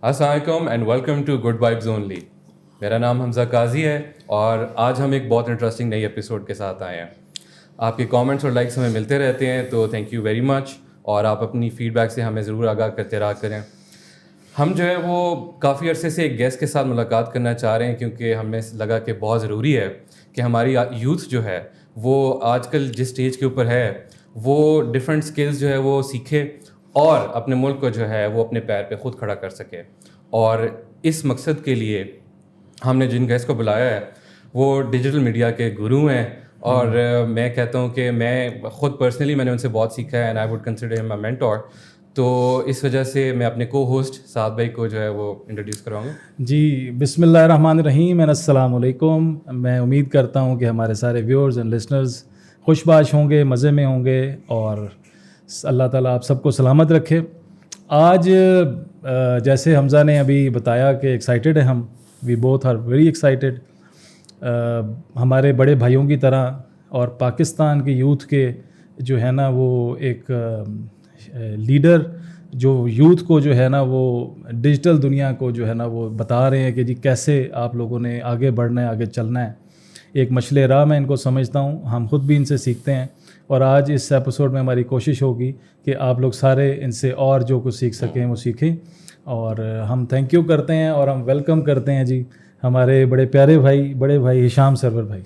السلام علیکم and welcome to good vibes only. میرا نام حمزہ قاضی ہے اور آج ہم ایک بہت انٹرسٹنگ نئی ایپیسوڈ کے ساتھ آئے ہیں. آپ کے کامنٹس اور لائکس ہمیں ملتے رہتے ہیں تو تھینک یو ویری مچ, اور آپ اپنی فیڈ بیک سے ہمیں ضرور آگاہ کرتے رہا کریں. ہم جو ہے وہ کافی عرصے سے ایک گیسٹ کے ساتھ ملاقات کرنا چاہ رہے ہیں کیونکہ ہمیں لگا کہ بہت ضروری ہے کہ ہماری یوتھ جو ہے وہ آج کل جس اسٹیج کے اوپر ہے وہ ڈفرینٹ اسکلز جو ہے وہ سیکھے اور اپنے ملک کو جو ہے وہ اپنے پیر پہ خود کھڑا کر سکے. اور اس مقصد کے لیے ہم نے جن گیسٹ کو بلایا ہے وہ ڈیجیٹل میڈیا کے گرو ہیں, اور میں کہتا ہوں کہ میں خود پرسنلی میں نے ان سے بہت سیکھا ہے اینڈ آئی ووڈ کنسیڈر ہم اے مینٹور. تو اس وجہ سے میں اپنے کو ہوسٹ سعد بھائی کو جو ہے وہ انٹروڈیوس کراؤں گا. جی بسم اللہ الرحمن الرحیم اینڈ السلام علیکم. میں امید کرتا ہوں کہ ہمارے سارے ویورز اینڈ لسنرز خوش باش ہوں گے, مزے میں ہوں گے, اور اللہ تعالیٰ آپ سب کو سلامت رکھے. آج جیسے حمزہ نے ابھی بتایا کہ ایکسائٹیڈ ہیں ہم, we both are very excited. ہمارے بڑے بھائیوں کی طرح اور پاکستان کے یوتھ کے جو ہے نا وہ ایک لیڈر جو یوتھ کو جو ہے نا وہ ڈیجیٹل دنیا کو جو ہے نا وہ بتا رہے ہیں کہ جی کیسے آپ لوگوں نے آگے بڑھنا ہے, آگے چلنا ہے. ایک مشعل راہ میں ان کو سمجھتا ہوں, ہم خود بھی ان سے سیکھتے ہیں, اور آج اس ایپیسوڈ میں ہماری کوشش ہوگی کہ آپ لوگ سارے ان سے اور جو کچھ سیکھ سکیں وہ سیکھیں. اور ہم تھینک یو کرتے ہیں اور ہم ویلکم کرتے ہیں جی ہمارے بڑے پیارے بھائی, بڑے بھائی ہشام سرور بھائی.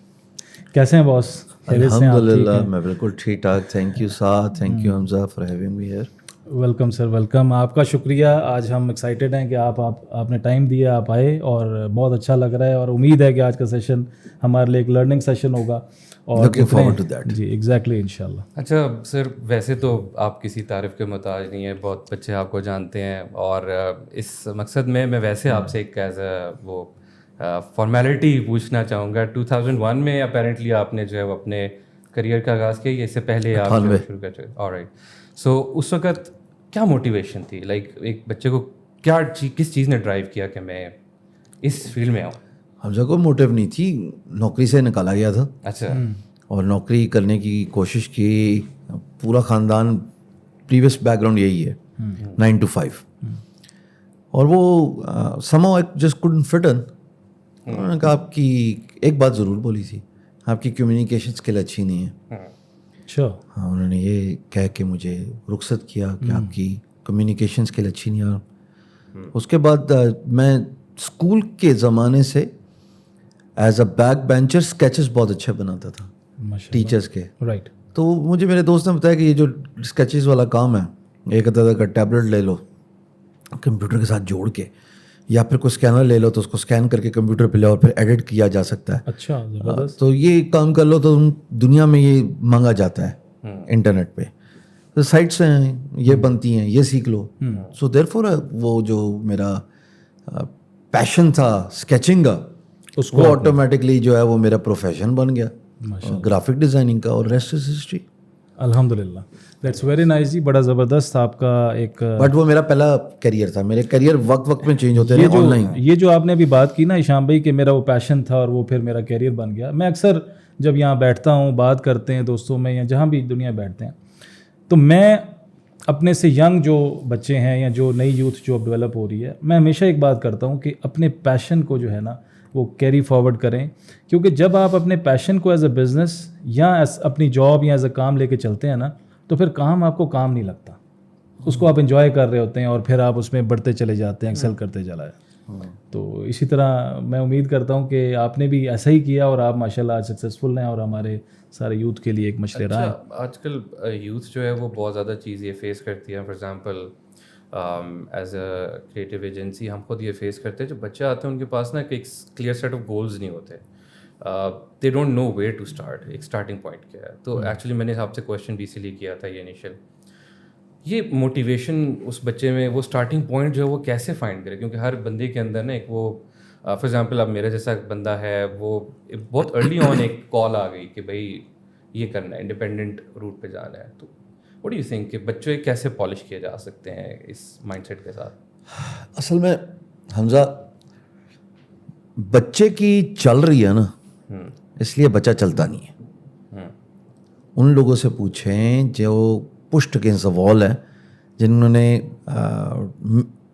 کیسے ہیں باس؟ الحمدللہ میں بالکل ٹھیک ٹھاک. Thank you Saad, thank you Hamza for having me here. Welcome sir, welcome. آپ کا شکریہ. آج ہم ایکسائٹیڈ ہیں کہ آپ نے ٹائم دیا, آپ آئے, اور بہت اچھا لگ رہا ہے, اور امید ہے کہ آج کا سیشن ہمارے لیے ایک لرننگ سیشن ہوگا. اور لوکنگ فارورڈ ٹو دیٹ. جی ایگزیکٹلی, انشاءاللہ. اچھا سر, ویسے تو آپ کسی تعریف کے محتاج نہیں ہیں, بہت بچے آپ کو جانتے ہیں, اور اس مقصد میں ویسے آپ سے ایک ایز اے وہ فارمیلٹی پوچھنا چاہوں گا. 2001 میں اپیرنٹلی آپ نے جو ہے وہ اپنے کریئر کا آغاز کیا, یا اس سے پہلے آپ جو شروع کرتے؟ آلرائٹ. سو اس وقت کیا موٹیویشن تھی, لائک ایک بچے کو کیا کس چیز نے ڈرائیو کیا کہ میں اس فیلڈ میں آؤں؟ حمزہ کو موٹیو نہیں تھی, نوکری سے نکالا گیا تھا. اچھا. اور نوکری کرنے کی کوشش کی, پورا خاندان پریویس بیک گراؤنڈ یہی ہے 9 to 5, اور وہ somehow I just couldn't fit in. انہوں نے کہا آپ کی ایک بات ضرور بولی تھی, آپ کی کمیونیکیشن اسکل اچھی نہیں ہے. اچھا. ہاں, انہوں نے یہ کہہ کے مجھے رخصت کیا کہ آپ کی کمیونیکیشن اسکل اچھی نہیں ہے. اس کے بعد میں اسکول کے زمانے سے as a back bencher sketches بہت اچھے بناتا تھا ٹیچرس کے. رائٹ. تو مجھے میرے دوست نے بتایا کہ یہ جو اسکیچز والا کام ہے, ایک طرح کا ٹیبلٹ لے لو کمپیوٹر کے ساتھ جوڑ کے, یا پھر کوئی اسکینر لے لو تو اس کو اسکین کر کے کمپیوٹر پہ لے اور پھر ایڈٹ کیا جا سکتا ہے. اچھا, زبردست. تو یہ کام کر لو تو دنیا میں یہ مانگا جاتا ہے انٹرنیٹ پہ. تو سائٹس ہیں یہ بنتی ہیں, یہ سیکھ لو. سو دیر فور وہ جو میرا پیشن تھا اسکیچنگ کا, وہ آٹومیٹکلی جو ہے وہ میرا پروفیشن بن گیا گرافک ڈیزائننگ کا, اور ریسٹ از ہسٹری. الحمد للہ, دیٹس ویری نائس جی. بڑا زبردست آپ کا ایک, بٹ وہ میرا پہلا کیریئر تھا. میرے کیریئر وقت میں چینج ہوتے رہے آن لائن. یہ جو آپ نے ابھی بات کی نا ہشام بھائی کہ میرا وہ پیشن تھا اور وہ پھر میرا کیریئر بن گیا. میں اکثر جب یہاں بیٹھتا ہوں, بات کرتے ہیں دوستوں میں یا جہاں بھی دنیا بیٹھتے ہیں, تو میں اپنے سے ینگ جو بچے ہیں یا جو نئی یوتھ جو اب ڈیولپ ہو رہی ہے, میں ہمیشہ ایک بات کرتا ہوں کہ اپنے پیشن کو جو ہے نا وہ کیری فارورڈ کریں. کیونکہ جب آپ اپنے پیشن کو ایز اے بزنس یا اپنی جاب یا ایز اے کام لے کے چلتے ہیں نا, تو پھر کام آپ کو کام نہیں لگتا, اس کو آپ انجوائے کر رہے ہوتے ہیں اور پھر آپ اس میں بڑھتے چلے جاتے ہیں, ایکسل کرتے چلا جائے. تو اسی طرح میں امید کرتا ہوں کہ آپ نے بھی ایسا ہی کیا اور آپ ماشاءاللہ آج سکسیزفل ہیں اور ہمارے سارے یوتھ کے لیے ایک مشعل راہ ہے. آج کل یوتھ جو ہے وہ بہت زیادہ چیز یہ فیس کرتی ہے. For example as a creative agency ہم خود یہ فیس کرتے ہیں, جو بچے آتے ہیں ان کے پاس نا ایک کلیئر سیٹ آف گولز نہیں ہوتے. They don't know where to start, ایک اسٹارٹنگ پوائنٹ کیا ہے. تو ایکچولی میں نے آپ سے کویشچن بھی اسی لیے کیا تھا یہ انیشیل, یہ موٹیویشن اس بچے میں وہ اسٹارٹنگ پوائنٹ جو ہے وہ کیسے فائنڈ کرے. کیونکہ ہر بندے کے اندر نا ایک وہ فار ایگزامپل اب میرا جیسا بندہ ہے, وہ بہت ارلی آن ایک کال آ گئی کہ بھائی یہ کرنا ہے, انڈیپینڈنٹ روٹ پہ جانا ہے. تو واٹ ڈو یو تھنک کہ بچے کیسے پالش کیے جا سکتے ہیں اس مائنڈ سیٹ کے ساتھ؟ اصل میں حمزہ بچے کی چل رہی ہے نا, اس لیے بچہ چلتا نہیں ہے. ان لوگوں سے پوچھیں جو پشٹ اگینسٹ دا وال ہے, جنہوں نے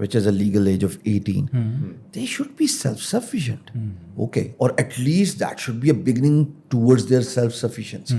which is a legal age of 18, they should be self-sufficient. Okay, or at least that should be a beginning towards their self-sufficiency.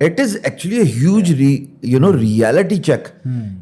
It is actually a huge reality check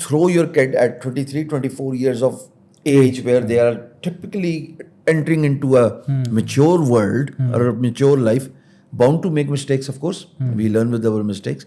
throw your kid at 23-24 years of age where they are typically entering into a mature world or a mature life, bound to make mistakes of course, we learn with our mistakes,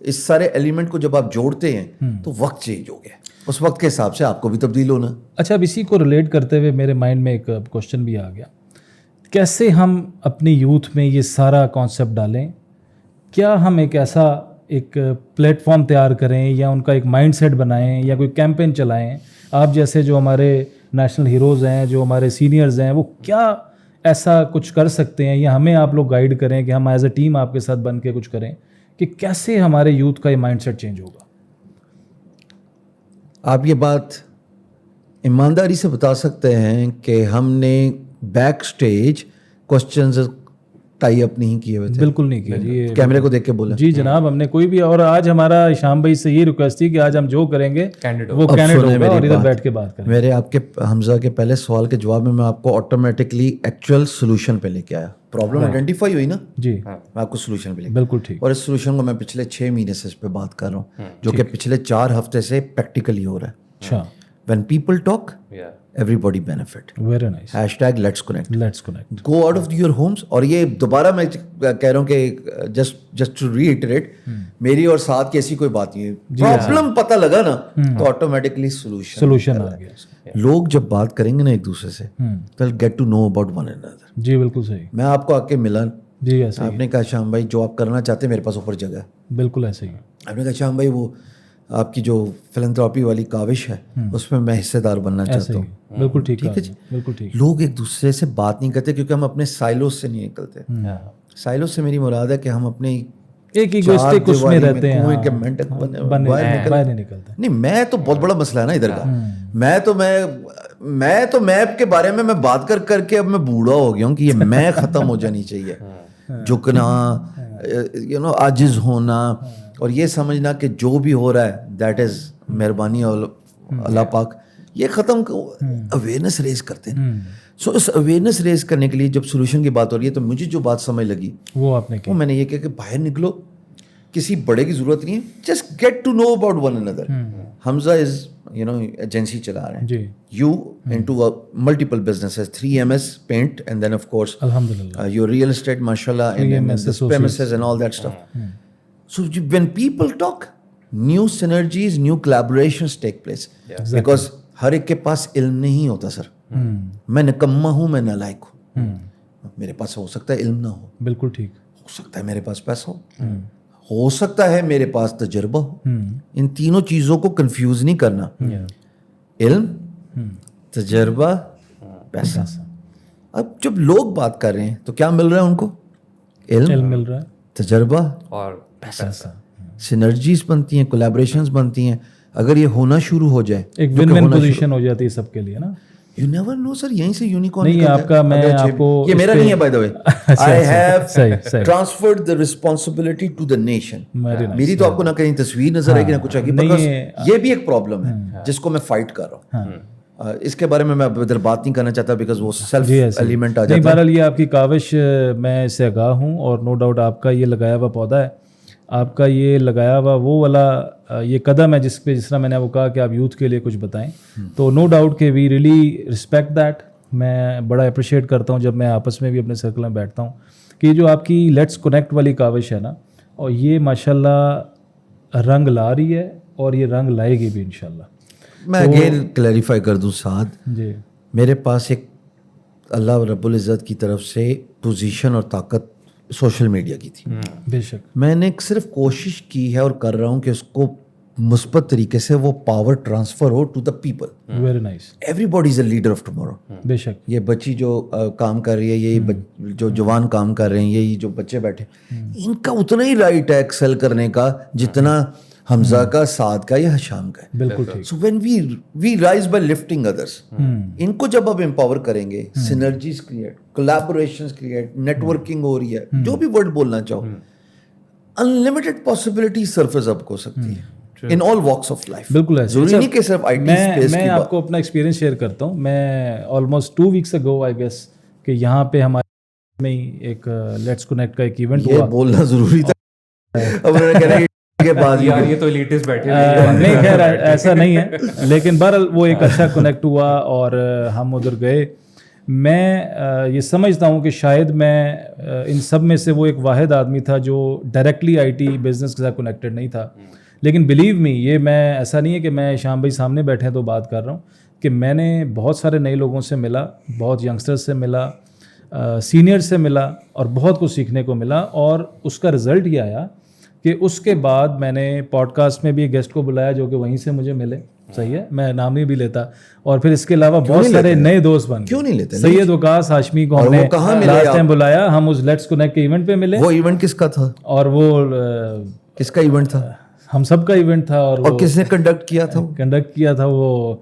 اس سارے element کو جب آپ جوڑتے ہیں تو وقت change ہو گیا, اس وقت کے حساب سے آپ کو بھی تبدیل ہونا. اچھا, اب اسی کو ریلیٹ کرتے ہوئے میرے مائنڈ میں ایک کوشچن بھی آ گیا, کیسے ہم اپنی یوتھ میں یہ سارا کانسیپٹ ڈالیں؟ کیا ہم ایک ایسا ایک پلیٹ فارم تیار کریں یا ان کا ایک مائنڈ سیٹ بنائیں یا کوئی کیمپین چلائیں؟ آپ جیسے جو ہمارے نیشنل ہیروز ہیں, جو ہمارے سینئرز ہیں, وہ کیا ایسا کچھ کر سکتے ہیں یا ہمیں آپ لوگ گائیڈ کریں کہ ہم ایز اے ٹیم آپ کے ساتھ بن کے کچھ کریں کہ کیسے ہمارے یوتھ کا یہ مائنڈ سیٹ چینج ہوگا؟ آپ یہ بات ایمانداری سے بتا سکتے ہیں کہ ہم نے back stage questions tie up نہیں کیے ہوئے تھے؟ بالکل نہیں کیا جی, کیمرے کو دیکھ کے بولا جی جناب, ہم نے کوئی بھی. اور آج ہمارا شام بھائی سے یہ ریکویسٹ تھی کہ آج ہم جو کریں گے وہ کینڈیڈ ہوگا اور ادھر بیٹھ کے بات کریں. میرے آپ کے حمزہ کے پہلے سوال کے جواب میں آپ کو آٹومیٹکلی ایکچوئل سولوشن پہ لے کے آیا. پرابلم آئیڈینٹیفائی ہوئی نا جی, میں آپ کو سولوشن پہ لے کے, بالکل ٹھیک. اور اس سولوشن کو میں پچھلے 6 مہینے سے اس پہ بات کر رہا ہوں, جو کہ پچھلے 4 ہفتے سے پریکٹیکلی ہو رہا ہے. اچھا, when people talk everybody benefit. Very nice. #let's connect. Let's connect. go out of your homes. اور یہ دوبارہ میں کہہ رہا ہوں کہ just to reiterate, میری اور ساتھ کی ایسی کوئی بات نہیں ہے. پرابلم پتہ لگا نا تو آٹومیٹکلی سولوشن آ گیا. لوگ جب بات کریں گے نا ایک دوسرے سے, they'll get to know about one another. جی بالکل صحیح. میں آپ کو آ کے ملا, جی ایسا آپ نے کہا شام بھائی جو آپ کرنا چاہتے ہیں میرے پاس اوپر جگہ ہے. بالکل ایسے ہی. آپ نے کہا شام بھائی وہ آپ کی جو فلنتھراپی والی کاوش ہے اس میں میں حصے دار بننا چاہتا ہوں. بالکل ٹھیک ہے جی, بالکل ٹھیک. لوگ ایک دوسرے سے بات نہیں کرتے کیونکہ ہم اپنے سائلوز سے نہیں نکلتے. سائلوز سے میری مراد ہے کہ ہم اپنے ایک ایگوسٹک اس میں رہتے ہیں, باہر نہیں نکلتے. نہیں, میں تو بہت بڑا مسئلہ ہے نا ادھر کا. میں تو میپ کے بارے میں بات کر کے اب میں بوڑھا ہو گیا ہوں کہ یہ میں ختم ہو جانی چاہیے. جھکنا, عاجز ہونا اور یہ سمجھنا کہ جو بھی ہو رہا ہے دیٹ از مہربانی اللہ پاک, یہ ختم. اویئرنیس ریز کرتے ہیں. سو اس اویئرنیس ریز کرنے کے لیے جب سولوشن کی بات ہو رہی ہے تو مجھے جو بات سمجھ لگی وہ آپ نے وہ میں نے یہ کہا کہ باہر نکلو, کسی بڑے کی ضرورت نہیں ہے, just get to know about one اندر. حمزہ از ایجنسی چلا رہے ہیں ji, you into multiple businesses, 3MS paint and then of course alhamdulillah your real estate mashallah and the premises and all that stuff. So when people talk, new synergies, new collaborations take place. Because ہر ایک کے پاس علم نہیں ہوتا سر. میں نکما ہوں, میں نالائق ہوں. میرے پاس ہو سکتا ہے علم نہ ہو, بالکل ٹھیک. ہو سکتا ہے میرے پاس پیسہ ہو سکتا ہے میرے پاس تجربہ ہو. ان تینوں چیزوں کو کنفیوز نہیں کرنا. علم, تجربہ, پیسہ. اب جب لوگ بات کر رہے ہیں تو کیا مل رہا ہے ان کو؟ علم مل رہا ہے, تجربہ اور پیسہ. سینرجیز بنتی ہیں, کولیبریشنز بنتی ہیں. اگر یہ ہونا شروع ہو جائے ایک ون ون پوزیشن ہو جاتی ہے سب کے لیے نا. You never know sir, یہیں سے یونیکارن نہیں آپ کا. میں آپ کو, یہ میرا نہیں ہے by the way, I have transferred the responsibility to the nation. میری تو آپ کو نہ کہیں تصویر نظر آئے گی نہ کچھ آئے گی, because یہ بھی ایک پرابلم ہے جس کو میں فائٹ کر رہا ہوں. اس کے بارے میں ادھر بات نہیں کرنا چاہتا بیکاز وہ سیلف ایلیمنٹ آ جاتا ہے. بہرحال یہ آپ کی کاوش, میں اس سے آگاہ ہوں, اور نو ڈاؤٹ آپ کا یہ لگایا ہوا پودا ہے, آپ کا یہ لگایا ہوا وہ والا یہ قدم ہے جس پہ, جس طرح میں نے وہ کہا کہ آپ یوتھ کے لیے کچھ بتائیں. تو نو ڈاؤٹ کہ وی ریلی رسپیکٹ دیٹ. میں بڑا اپریشیٹ کرتا ہوں جب میں آپس میں بھی اپنے سرکل میں بیٹھتا ہوں کہ جو آپ کی لیٹس کنیکٹ والی کاوش ہے نا, اور یہ ماشاءاللہ رنگ لا رہی ہے اور یہ رنگ لائے گی بھی انشاءاللہ. میں اگین کلیریفائی کر دوں سعد, جی میرے پاس ایک اللہ رب العزت کی طرف سے پوزیشن اور طاقت سوشل میڈیا کی تھی. بے شک میں نے صرف کوشش کی ہے اور کر رہا ہوں کہ اس کو مثبت طریقے سے وہ پاور ٹرانسفر ہو to the people. Very nice. Everybody is a leader of tomorrow. بے شک. یہ بچی جو کام کر رہی ہے, یہ جو جوان کام کر رہے ہیں, یہ جو بچے بیٹھے, ان کا اتنا ہی رائٹ ہے ایکسل کرنے کا جتنا حمزہ کا, سعد کا یا حشام کا ہے. بالکل ٹھیک. So when we rise by lifting others, ان کو جب آپ امپاور کریں گے, synergies create, collaborations create, networking ہو رہی ہے, جو بھی ورڈ بولنا چاہو, انلمیٹڈ پاسبلٹی سرفیس اپ ہو سکتی ہے in all walks of life. بالکل ایسے. ضروری نہیں کہ صرف آئی ٹی اسپیس کی. میں آپ کو اپنا ایکسپیرینس شیئر کرتا ہوں. میں almost 2 weeks ago I guess کہ یہاں پہ ہمارے میں ایک لیٹس کنیکٹ کا ایک ایونٹ ہوا. یہ بولنا ضروری تھا. اب انہوں نے کہا کہ بعد یار یہ تو ایلیٹس بیٹھے نہیں, خیر ایسا نہیں ہے, لیکن بہرحال وہ ایک اچھا کنیکٹ ہوا اور ہم ادھر گئے. میں یہ سمجھتا ہوں کہ شاید میں ان سب میں سے وہ ایک واحد آدمی تھا جو ڈائریکٹلی آئی ٹی بزنس کے ساتھ کنیکٹڈ نہیں تھا. لیکن بلیو می, یہ میں ایسا نہیں ہے کہ میں شام بھائی سامنے بیٹھے ہیں تو بات کر رہا ہوں, کہ میں نے بہت سارے نئے لوگوں سے ملا, بہت ینگسٹر سے ملا, سینئر سے ملا, اور بہت کچھ سیکھنے کو ملا. اور اس کا رزلٹ یہ آیا کہ اس کے بعد میں نے پوڈ کاسٹ میں بھی گیسٹ کو بلایا جو کہ وہیں سے مجھے ملے, صحیح ہے, میں نام نہیں بھی لیتا. اور پھر اس کے علاوہ بہت سارے نئے دوست بن گئے. کیوں نہیں لیتے؟ سید وقاص ہاشمی کو ہم نے لاسٹ ٹائم بلایا, ہم اس لیٹس کنیکٹ کے ایونٹ پہ ملے. وہ ایونٹ کس کا تھا؟ اور وہ کس کا ایونٹ تھا؟ ہم سب کا ایونٹ تھا. اور کس نے کنڈکٹ کیا تھا؟ کنڈکٹ کیا تھا وہ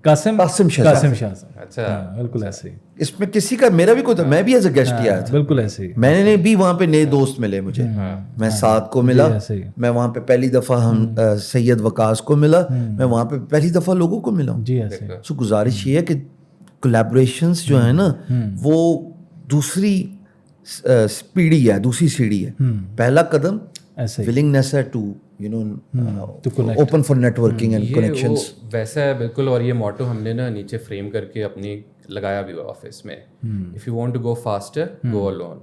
قاسم شاہ صاحب. اچھا, بالکل ایسے ہی. اس میں کسی کا میرا بھی کوئی تھا, میں بھی ایز اے گیسٹ کیا تھا. بالکل ایسے ہی. میں نے بھی وہاں پہ نئے دوست ملے مجھے, میں سعد کو ملا, میں وہاں پہ پہلی دفعہ ہم سید وقاص کو ملا, میں وہاں پہ پہلی دفعہ لوگوں کو ملا ہوں. جی ایسے. سو گزارش یہ ہے کہ کولیبریشنس جو ہیں نا وہ دوسری پیڑھی ہے, دوسری سیڑھی ہے. پہلا قدم ولنگنیس ہے to open for networking and connections. ویسا ہے بالکل. اور یہ موٹو ہم نے نا نیچے فریم کر کے اپنی لگایا بھی ہوا آفس میں, if you want to go faster go alone,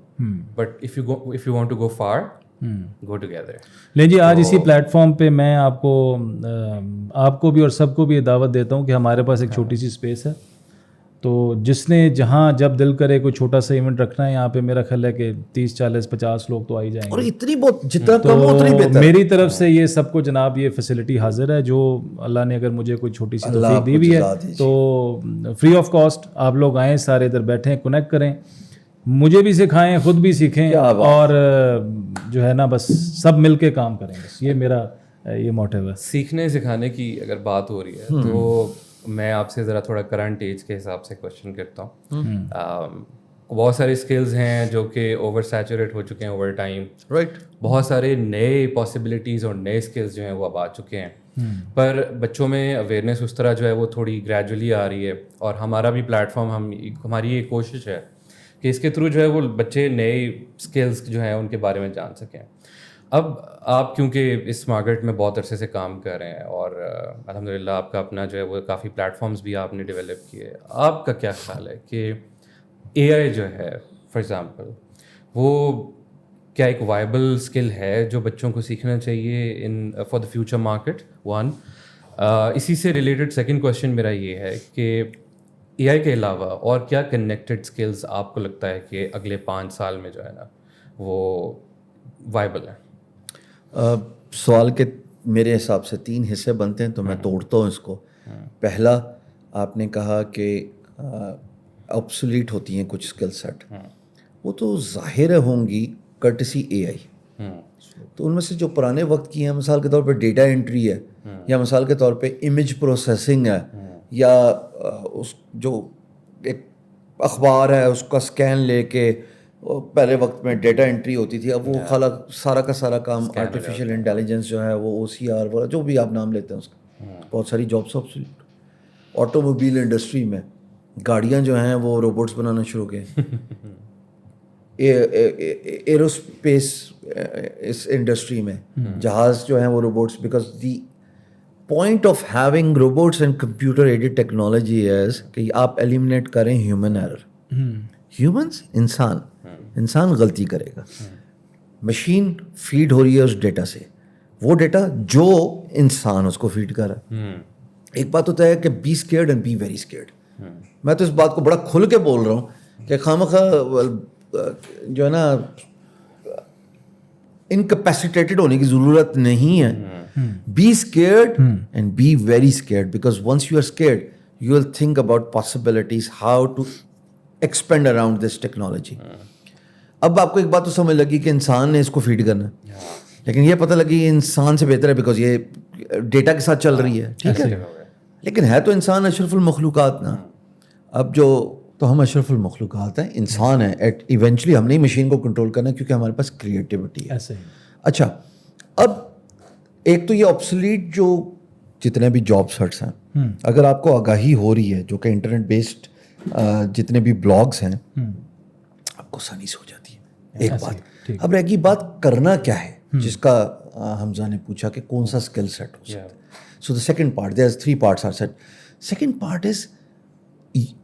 but if you want to go far go together. لیں جی, آج اسی پلیٹ فارم پہ میں آپ کو بھی اور سب کو بھی یہ دعوت دیتا ہوں کہ ہمارے پاس ایک چھوٹی سی اسپیس ہے, تو جس نے جہاں جب دل کرے کوئی چھوٹا سا ایونٹ رکھنا ہے, یہاں پہ میرا خیال ہے کہ 30 40 50 لوگ تو آ ہی جائیں گے. اور اتنی بہت جتنا کم اتنی بہتر. میری طرف سے یہ سب کو جناب یہ فیسلٹی حاضر ہے, جو اللہ نے اگر مجھے کوئی چھوٹی سی توفیق دی ہوئی ہے تو فری آف کاسٹ آپ لوگ آئیں, سارے ادھر بیٹھیں, کنیکٹ کریں, مجھے بھی سکھائیں, خود بھی سیکھیں, اور جو ہے نا بس سب مل کے کام کریں. بس یہ میرا یہ موٹیو ہے. سیکھنے سکھانے کی اگر بات ہو رہی ہے تو میں آپ سے ذرا تھوڑا کرنٹ ایج کے حساب سے کوشچن کرتا ہوں. بہت سارے اسکلز ہیں جو کہ اوور سیچوریٹ ہو چکے ہیں اوور ٹائم, رائٹ. بہت سارے نئے پاسبلٹیز اور نئے اسکلز جو ہیں وہ اب آ چکے ہیں, پر بچوں میں اویئرنیس اس طرح جو ہے وہ تھوڑی گریجولی آ رہی ہے. اور ہمارا بھی پلیٹ فارم, ہماری یہ کوشش ہے کہ اس کے تھرو جو ہے وہ بچے نئے اسکلز جو ہیں ان کے بارے میں جان سکیں. اب آپ کیونکہ اس مارکیٹ میں بہت عرصے سے کام کر رہے ہیں, اور الحمدللہ آپ کا اپنا جو ہے وہ کافی پلیٹ فارمز بھی آپ نے ڈیولپ کیے, آپ کا کیا خیال ہے کہ اے آئی جو ہے فار ایگزامپل وہ کیا ایک وائبل اسکل ہے جو بچوں کو سیکھنا چاہیے in for the future market? One. اسی سے ریلیٹڈ سیکنڈ کوشچن میرا یہ ہے کہ اے آئی کے علاوہ اور کیا کنیکٹڈ اسکلز آپ کو لگتا ہے کہ اگلے 5 سال میں جو ہے نا وہ وائبل ہیں؟ سوال کے میرے حساب سے 3 حصے بنتے ہیں, تو میں توڑتا ہوں اس کو. پہلا, آپ نے کہا کہ آبسولیٹ ہوتی ہیں کچھ اسکل سیٹ, وہ تو ظاہر ہوں گی کرٹسی اے آئی. تو ان میں سے جو پرانے وقت کی ہیں, مثال کے طور پہ ڈیٹا انٹری ہے, یا مثال کے طور پہ امیج پروسیسنگ ہے, یا اس جو ایک اخبار ہے اس کا اسکین لے کے, پہلے وقت میں ڈیٹا انٹری ہوتی تھی, اب وہ سارا کا سارا کام آرٹیفیشیل انٹیلیجنس جو ہے وہ OCR والا جو بھی آپ نام لیتے ہیں اس کا, بہت ساری jobs obsolete. Auto mobile industry میں گاڑیاں جو ہیں وہ روبوٹس بنانا شروع کیے. ایروسپیس اس انڈسٹری میں جہاز جو ہیں وہ robots, because the point of having robots and computer added technology as کہ آپ ایلیمنیٹ کریں ہیومن ایرر. ہیومنس انسان غلطی کرے گا, مشین فیڈ ہو رہی ہے اس ڈیٹا سے, وہ ڈیٹا جو انسان اس کو فیڈ کر رہا ہے. ایک بات ہوتا ہے کہ be scared and be very scared. میں تو اس بات کو بڑا کھل کے بول رہا ہوں کہ خواہ جو ہے نا انکیپیسیٹیٹڈ ہونے کی ضرورت نہیں ہے. Be scared and be very scared, because once you are scared you will think about possibilities how to expand around this technology. اب آپ کو ایک بات تو سمجھ لگی کہ انسان نے اس کو فیڈ کرنا, لیکن یہ پتہ لگی انسان سے بہتر ہے بیکاز یہ ڈیٹا کے ساتھ چل رہی ہے, ٹھیک ہے, لیکن ہے تو انسان اشرف المخلوقات نا. اب جو تو ہم اشرف المخلوقات ہیں, انسان ہیں, ایونچولی ہم نے مشین کو کنٹرول کرنا ہے کیونکہ ہمارے پاس کریٹیوٹی ہے. اچھا, اب ایک تو یہ آبسولیٹ جو جتنے بھی جاب سیٹس ہیں, اگر آپ کو آگاہی ہو رہی ہے, جو کہ انٹرنیٹ بیسڈ جتنے بھی بلاگس ہیں, آپ کو آسانی سے ہو جاتی ہے. ایک بات. اب رہ گئی بات کرنا کیا ہے, جس کا حمزہ نے پوچھا کہ کون سا اسکل سیٹ ہو سکتا ہے. So the second part, there is 3 parts are set. Second part is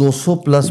200+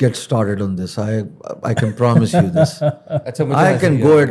get started on this. I can promise you this. I can go at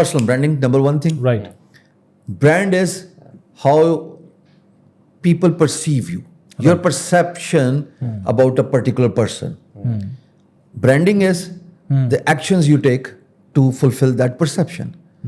Personal branding, number one thing. Right. Brand is how people perceive you. Your perception about a particular person. Branding is the actions you take to fulfill that perception.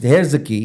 here's the key,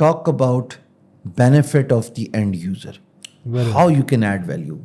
Talk about benefit of the end user. How you can add value.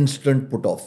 instant put off.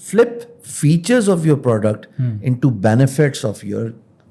Flip features of your product into benefits of your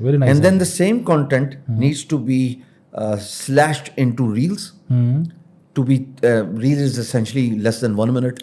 Very nice. And then the same content needs to be slashed into reels. To be reels is essentially less than 1 minute.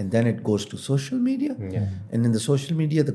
and then it goes to social media. And in the social media the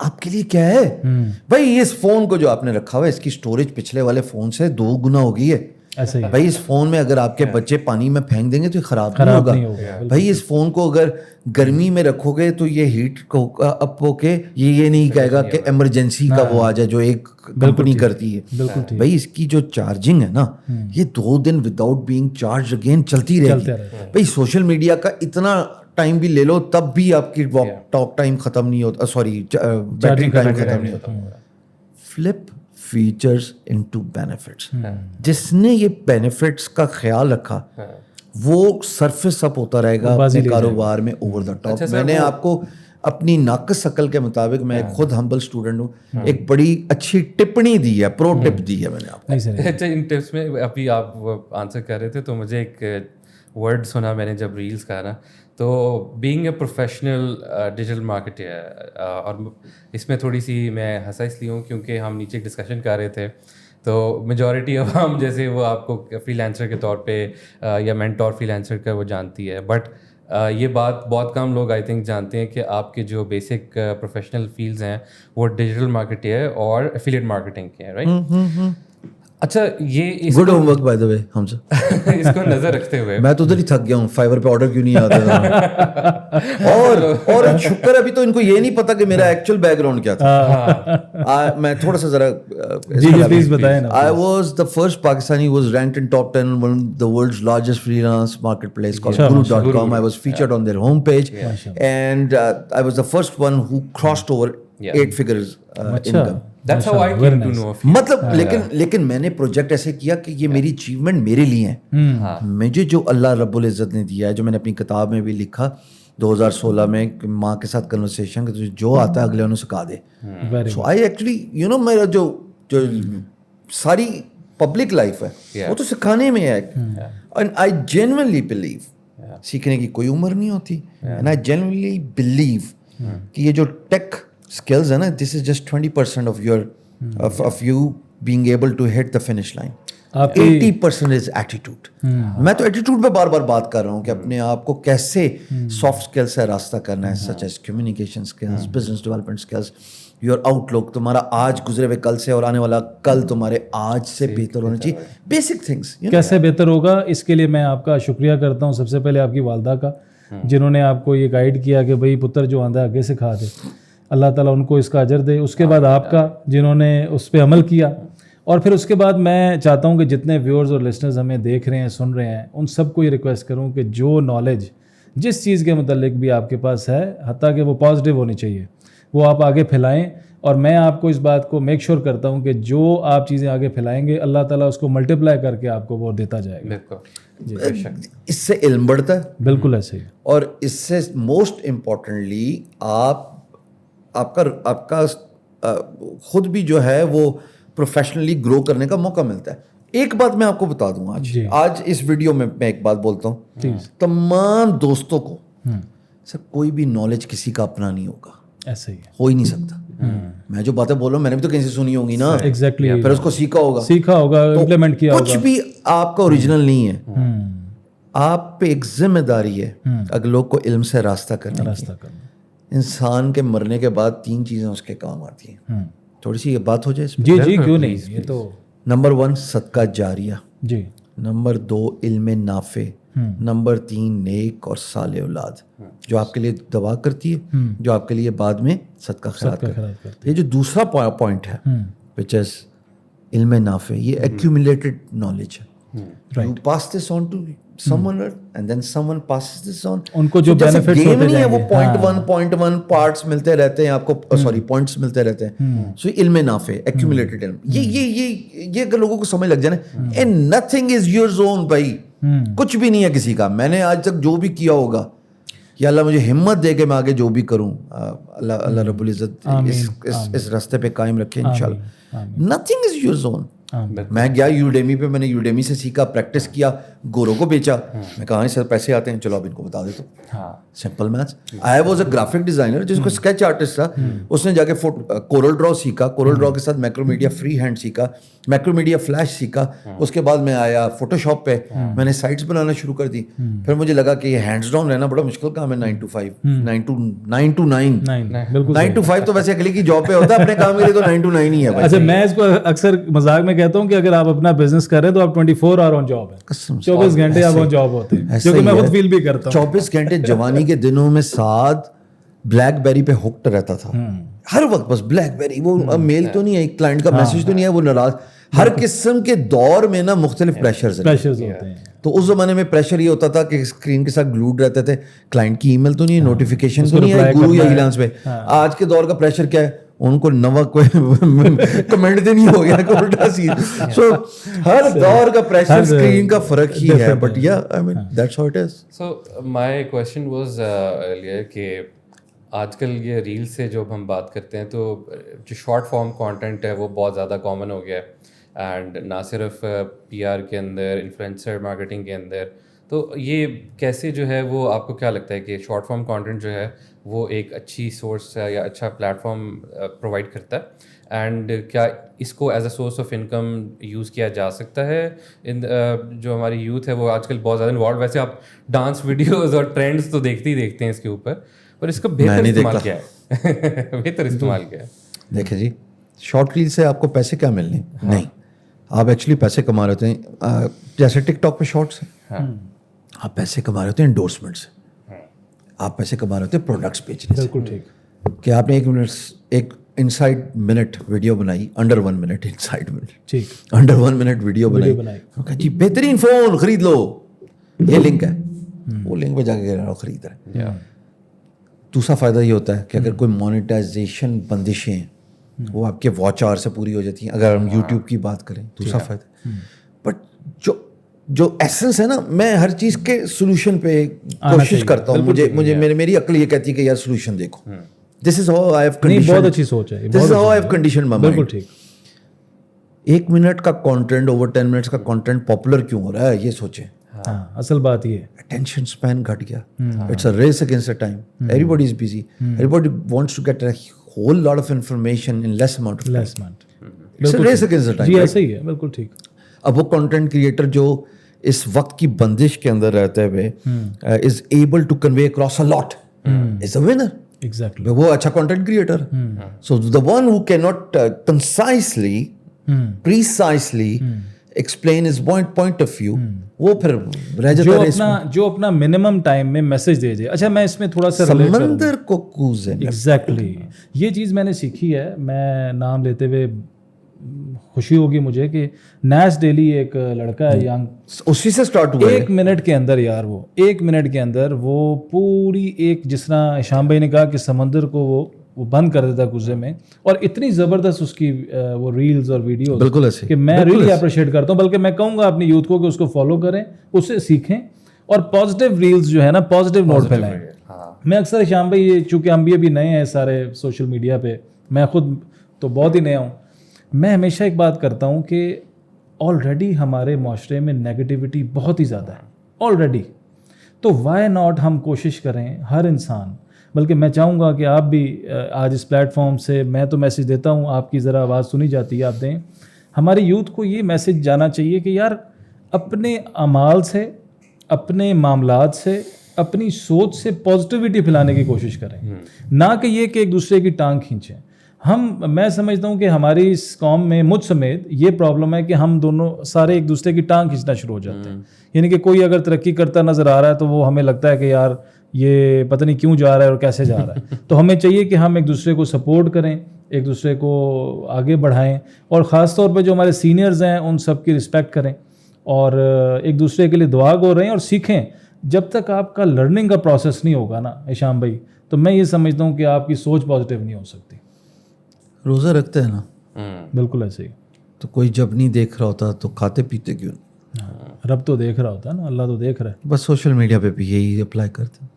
آپ کے لیے کیا ہے بھائی. اس phone کو جو آپ نے رکھا ہوا ہے اس کی اسٹوریج پچھلے والے فون سے 2 گنا ہو گئی ہے. ایسے ہی بھائی اس فون میں اگر آپ کے بچے پانی میں پھینک دیں گے تو یہ خراب نہیں ہوگا. بھائی اس فون کو اگر گرمی میں رکھو گے تو یہ ہیٹ اپ ہو کے یہ نہیں کہے گا کہ ایمرجنسی کا وہ آ جائے جو ایک کمپنی کرتی ہے. بھائی اس کی جو چارجنگ ہے نا یہ 2 دن وداؤٹ بینگ چارج اگین چلتی رہے گی. بھائی سوشل میڈیا کا اتنا ٹائم بھی لے لو تب بھی آپ کی ٹاک ٹائم ختم نہیں ہوتا, سوری بیٹری ٹائم ختم نہیں ہوتا. Flip features into benefits. جس نے یہ بینیفٹس کا خیال رکھا وہ سرفیس اپ ہوتا رہے گا اپنے کاروبار میں اوور دا ٹاپ. میں نے آپ کو اپنی ناقص عقل کے مطابق, میں خود ہمبل اسٹوڈنٹ ہوں, ایک بڑی اچھی ٹپنی دی ہے, پرو ٹپ دی ہے میں نے آپ کو. اچھا ان ٹپس میں ابھی آپ آنسر کر رہے تھے تو مجھے ایک ورڈ سنا میں نے جب ریلس کا نا, تو being a professional digital marketer, اور اس میں تھوڑی سی میں ہنسا اس لیے ہوں کیونکہ ہم نیچے ڈسکشن کر رہے تھے تو میجورٹی عوام جیسے وہ آپ کو فری لینسر کے طور پہ یا مینٹور فری لینسر کا وہ جانتی ہے, بٹ یہ بات بہت کم لوگ آئی تھنک جانتے ہیں کہ آپ کے جو بیسک پروفیشنل فیلڈز ہیں وہ ڈیجیٹل مارکیٹنگ ہے اور ایفیلیٹ مارکیٹنگ کے ہیں, رائٹ؟ اچھا یہ good homework by the way ہم سے. اس کو نظر رکھتے ہوئے میں تو ادھر ہی تھک گیا ہوں, فائبر پہ آرڈر کیوں نہیں آتا. اور شکر ابھی تو ان کو یہ نہیں پتا کہ میرا ایکچوئل بیک گراؤنڈ کیا تھا. میں تھوڑا سا ذرا پلیز بتائیں نا. I was the first Pakistani who was ranked in top 10 on the world's largest freelance marketplace called Guru.com. I was featured on their homepage and I was the first one who crossed over 8 figures income. That's how I came to know of you. مطلب لیکن میں نے project ایسے کیا کہ یہ میری achievement میرے لیے ہیں. مجھے جو اللہ رب العزت نے دیا ہے, جو میں نے اپنی کتاب میں بھی لکھا 2016 میں ماں کے ساتھ کنورسیشن کہ جو آتا ہے اگلے انہوں سکھا دے. سو آئی ایکچولی یو نو میرا جو ساری پبلک لائف ہے وہ تو سکھانے میں ہے. اینڈ آئی جینوئنلی بلیو سیکھنے کی کوئی عمر نہیں ہوتی. اینڈ آئی جینوئنلی بلیو کہ یہ جو ٹیک اسکلز ہیں نا, this is just 20% of you being able to hit the finish line. 80% is attitude. میں تو ایٹیٹیوڈ پہ بار بار بات کر رہا ہوں کہ اپنے آپ کو کیسے سافٹ اسکل سے راستہ کرنا ہے, such as communication skills, business development skills, your outlook, تمہارا آج گزرے ہوئے کل سے اور آنے والا کل تمہارے آج سے بہتر ہونا چاہیے. بیسک تھنگس کیسے بہتر ہوگا, اس کے لیے میں آپ کا شکریہ کرتا ہوں سب سے پہلے آپ کی والدہ کا, جنہوں نے آپ کو یہ گائیڈ کیا کہ بھائی پتر جو آندھا آگے سکھا دے, اللہ تعالیٰ ان کو اس کا اجر دے. اس کے بعد آپ کا جنہوں نے اس پہ عمل کیا, اور پھر اس کے بعد میں چاہتا ہوں کہ جتنے ویورز اور لسنرز ہمیں دیکھ رہے ہیں, سن رہے ہیں, ان سب کو یہ ریکویسٹ کروں کہ جو نالج جس چیز کے متعلق بھی آپ کے پاس ہے, حتیٰ کہ وہ پازیٹیو ہونی چاہیے, وہ آپ آگے پھیلائیں. اور میں آپ کو اس بات کو میک شیور کرتا ہوں کہ جو آپ چیزیں آگے پھیلائیں گے اللہ تعالیٰ اس کو ملٹیپلائی کر کے آپ کو وہ دیتا جائے گا. اس سے علم بڑھتا ہے. بالکل ایسے ہی. اور اس سے موسٹ امپورٹنٹلی آپ کا خود بھی جو ہے وہ پروفیشنلی گرو کرنے کا موقع ملتا ہے. ایک بات میں آپ کو بتا دوں, آج اس ویڈیو میں ایک بات بولتا ہوں تمام دوستوں کو, سر کوئی بھی نالج کسی کا اپنا نہیں ہوگا, ایسے ہی ہو ہی نہیں سکتا. میں جو باتیں بول رہا ہوں میں نے بھی تو کہیں سے سنی ہوگی نا, ایگزیکٹلی, پھر اس کو سیکھا ہوگا, امپلیمنٹ کیا ہوگا. کچھ بھی آپ کا اوریجنل نہیں ہے. آپ پہ ایک ذمہ داری ہے اگلوں کو علم سے راستہ کرنا. انسان کے مرنے کے بعد 3 چیزیں اس کے کام آتی ہیں. تھوڑی سی یہ بات ہو جائے اس جی کیوں نہیں. یہ تو نمبر 1 صدقہ جاریہ, جی. نمبر 2 علم نافع, نمبر 3 نیک اور صالح اولاد جو آپ کے لیے دعا کرتی ہے, جو آپ کے لیے بعد میں صدقہ خیرات کرتی ہے. یہ جو دوسرا پوائنٹ ہے which is علم نافع, یہ ایکیومولیٹڈ نالج ہے. You pass this on to someone and then someone passes this on. ان کو جو benefits گیم نہیں ہے وہ 0.1 پارٹس ملتے رہتے ہیں آپ کو, سوری پوائنٹس ملتے رہتے ہیں. سو علم نافع, ایکیومولیٹڈ علم, یہ اگر لوگوں کو سمجھ لگ جائے نا, and nothing is yours own بھائی, کچھ بھی نہیں ہے کسی کا. میں نے آج تک جو بھی کیا ہوگا, یا اللہ مجھے ہمت دے کے میں آگے جو بھی کروں, اللہ رب العزت اس راستے پہ قائم رکھے انشاءاللہ. Nothing is yours own. میں گیا یوڈیمی پہ, میں نے یوڈیمی سے سیکھا, پریکٹس کیا, گورو کو بیچا. میں کہا سر پیسے آتے ہیں, چلو اب ان کو بتا دیتا ہوں. Simple maths. I was a graphic designer جس کو اسکیچ آرٹسٹ تھا, اس نے جا کے کورل ڈرا سیکھا, کورل ڈرا کے ساتھ میکرو میڈیا فری ہینڈ سیکھا, میکرو میڈیا فلیش سیکھا. اس کے بعد میں آیا فوٹو شاپ پہ, میں نے سائٹس بنانا شروع کر دی. پھر مجھے لگا کہ یہ ہینڈز ڈاؤن رہنا بڑا مشکل کام ہے. 9 to 5 9 to 9 to 5 تو ویسے اگلے کی جاب پہ ہوتا ہے, اپنے کام کے لیے تو 9 to 9 ہی ہے. اچھا میں اس کو اکثر مذاق میں کہتا ہوں کہ اگر آپ اپنا بزنس کر رہے ہیں تو آپ 24 آور آن جاب ہے, 24 گھنٹے آپ آن جاب ہوتے ہیں, کیونکہ میں خود فیل بھی کرتا ہوں. 24 گھنٹے جوانی کے دنوں میں ساتھ بلیک بیری پہ ہکڈ رہتا تھا ہر وقت, بس بلیک بیری. وہ میل تو نہیں ہے, ایک کلائنٹ کا میسج تو نہیں ہے, وہ ناراض. ہر قسم کے دور میں نا مختلف پریشرز ہوتے ہیں. تو اس زمانے میں پریشر یہ ہوتا تھا کہ اسکرین کے ساتھ گلوڈ رہتے تھے, کلائنٹ کی ای میل تو نہیں ہے, نوٹیفیکیشن تو نہیں ہے گورو یا ایلانس پہ. آج کے دور کا پریشر کیا ہے, ان کو نوا کوئی کمنٹ دے نہیں ہو گیا الٹا سیدھا. سو ہر دور کا پریشر اسکرین کا فرق ہی ہے, but yeah I mean that's how it is. So my question was کہ آج کل یہ ریل سے جب ہم بات کرتے ہیں تو جو شارٹ فارم کانٹینٹ ہے وہ بہت زیادہ کامن ہو گیا ہے, اینڈ نہ صرف پی آر کے اندر, انفلوئنسر مارکیٹنگ کے اندر. تو یہ کیسے جو ہے وہ آپ کو کیا لگتا ہے کہ شارٹ فارم کانٹینٹ جو ہے وہ ایک اچھی سورس ہے یا اچھا پلیٹ فارم پرووائڈ کرتا ہے, اینڈ کیا اس کو as a source of income use کیا جا سکتا ہے؟ ان جو ہماری یوتھ ہے وہ آج کل بہت زیادہ انوالو, ویسے آپ ڈانس ویڈیوز اور ٹرینڈس تو دیکھتے ہی دیکھتے ہیں اس کے اوپر, پر اس کا بہتر استعمال کیا ہے؟ بہتر استعمال کیا ہے؟ دیکھیں جی, شارٹ ریل سے آپ کو پیسے کیا ملنے؟ نہیں, آپ ایکچولی پیسے کما رہے ہوتے ہیں. جیسے ٹک ٹاک پہ شارٹس ہیں, آپ پیسے کما رہے ہوتے ہیں انڈورسمنٹ سے, آپ پیسے کما رہے ہوتے ہیں پروڈکٹس بیچنے سے. بالکل ٹھیک. کہ آپ نے ایک انسائڈ منٹ ویڈیو بنائی, انڈر 1 منٹ انسائڈ منٹ, ٹھیک, انڈر 1 منٹ ویڈیو بنائی, جی بہترین فون خرید لو, یہ لنک ہے, وہ لنک پہ جا کے خرید رہے ہیں. دوسرا فائدہ یہ ہوتا ہے کہ اگر کوئی مونیٹائزیشن بندشیں وہ آپ کے واچ آور سے پوری ہو جاتی ہیں, اگر ہم یوٹیوب کی بات کریں, دوسرا فائدہ. بٹ جو ایسنس ہے نا, میں ہر چیز کے سولوشن پہ کوشش کرتا ہوں. میری عقل یہ کہتی ہے کہ یار سولوشن دیکھو, this is how I have conditioned, بہت اچھی سوچ ہے, this is how I have conditioned my mind. بالکل ٹھیک. 1 منٹ کا کانٹینٹ اوور 10 منٹس کا کانٹینٹ پاپولر کیوں ہو رہا ہے, یہ سوچیں. ہاں, اصل بات یہ ہے اٹینشن اسپین گھٹ گیا. It's a race against a time. Everybody is busy, everybody wants to get a whole lot of information in less amount of time. It's a race against a time. جی ایسا ہی ہے, بالکل ٹھیک. اب وہ content creator جو اس وقت کی بندش کے اندر رہتے ہوئے is able to convey across a lot is a winner. Exactly, وہ اچھا content creator. So the one who can not concisely precisely explain his point of view, وہ پھر رہ جاتا ہے جو اپنا منیمم ٹائم میں میسج دے دے. اچھا میں اس میں تھوڑا سا سمندر کو کوزے. ایگزیکٹلی, یہ چیز میں نے سیکھی ہے. میں نام لیتے ہوئے خوشی ہوگی مجھے کہ نیس ڈیلی ایک لڑکا ہے ینگ, اسی سے اسٹارٹ ہوا. 1 منٹ کے اندر یار, وہ 1 منٹ کے اندر وہ پوری ایک, جس طرح شام بھائی نے کہا کہ سمندر کو وہ بند کر دیتا کوزے میں, اور اتنی زبردست اس کی وہ ریلز اور ویڈیوز, بالکل ایسے کہ میں ریلی اپریشیٹ کرتا ہوں. بلکہ میں کہوں گا اپنی یوتھ کو کہ اس کو فالو کریں, اس سے سیکھیں, اور پازیٹیو ریلز جو ہے نا پازیٹیو نوٹ پہ لائیں. میں اکثر شام بھائی, یہ چونکہ ہم بھی ابھی نئے ہیں سارے سوشل میڈیا پہ, میں خود تو بہت ہی نیا ہوں, میں ہمیشہ ایک بات کرتا ہوں کہ آلریڈی ہمارے معاشرے میں نیگیٹیوٹی بہت ہی زیادہ ہے آلریڈی, تو وائی ناٹ ہم کوشش کریں ہر انسان. بلکہ میں چاہوں گا کہ آپ بھی آج اس پلیٹ فارم سے, میں تو میسج دیتا ہوں, آپ کی ذرا آواز سنی جاتی ہے, آپ دیں. ہماری یوتھ کو یہ میسج جانا چاہیے کہ یار اپنے اعمال سے, اپنے معاملات سے, اپنی سوچ سے پازیٹیوٹی پھیلانے کی کوشش کریں, نہ کہ یہ کہ ایک دوسرے کی ٹانگ کھینچیں. میں سمجھتا ہوں کہ ہماری اس قوم میں مجھ سمیت یہ پرابلم ہے کہ ہم دونوں سارے ایک دوسرے کی ٹانگ کھینچنا شروع ہو جاتے ہیں. یعنی کہ کوئی اگر ترقی کرتا نظر آ رہا ہے تو وہ ہمیں لگتا ہے کہ یار یہ پتہ نہیں کیوں جا رہا ہے اور کیسے جا رہا ہے. تو ہمیں چاہیے کہ ہم ایک دوسرے کو سپورٹ کریں, ایک دوسرے کو آگے بڑھائیں, اور خاص طور پہ جو ہمارے سینئرز ہیں ان سب کی رسپیکٹ کریں, اور ایک دوسرے کے لیے دعا گو رہیں اور سیکھیں. جب تک آپ کا لرننگ کا پروسیس نہیں ہوگا نا ہشام بھائی, تو میں یہ سمجھتا ہوں کہ آپ کی سوچ پازیٹیو نہیں ہو سکتی. روزہ رکھتے ہیں نا, بالکل ایسے ہی. تو کوئی جب نہیں دیکھ رہا ہوتا تو کھاتے پیتے کیوں؟ رب تو دیکھ رہا ہوتا ہے نا, اللہ تو دیکھ رہا ہے. بس سوشل میڈیا پہ بھی یہی اپلائی کرتے ہیں.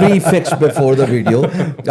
prefixed before the video.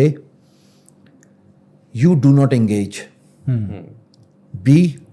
A, you do not engage. B,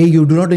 A, you do not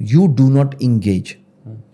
you do not engage.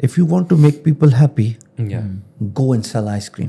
if you want to make people happy, go and sell ice cream.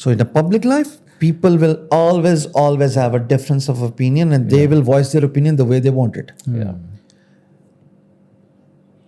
So in a public life, people will always have a difference of opinion, and they will voice their opinion the way they want it.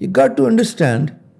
you got to understand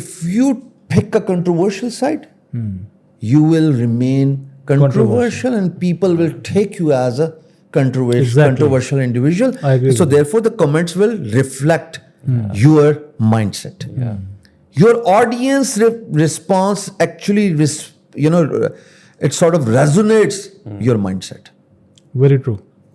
if you pick a controversial side, you will remain controversial, and people will take you as a controversial individual. I agree. So therefore the comments will reflect your mindset. Your audience response actually it sort of resonates your mindset. Very true.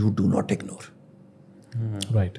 You do not ignore. Right.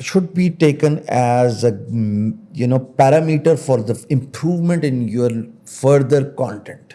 should be taken as a parameter for the improvement in your further content.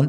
1,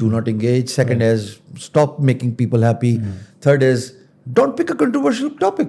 do not engage. Second is stop making people happy. Third is don't pick a controversial topic.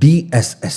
DSS.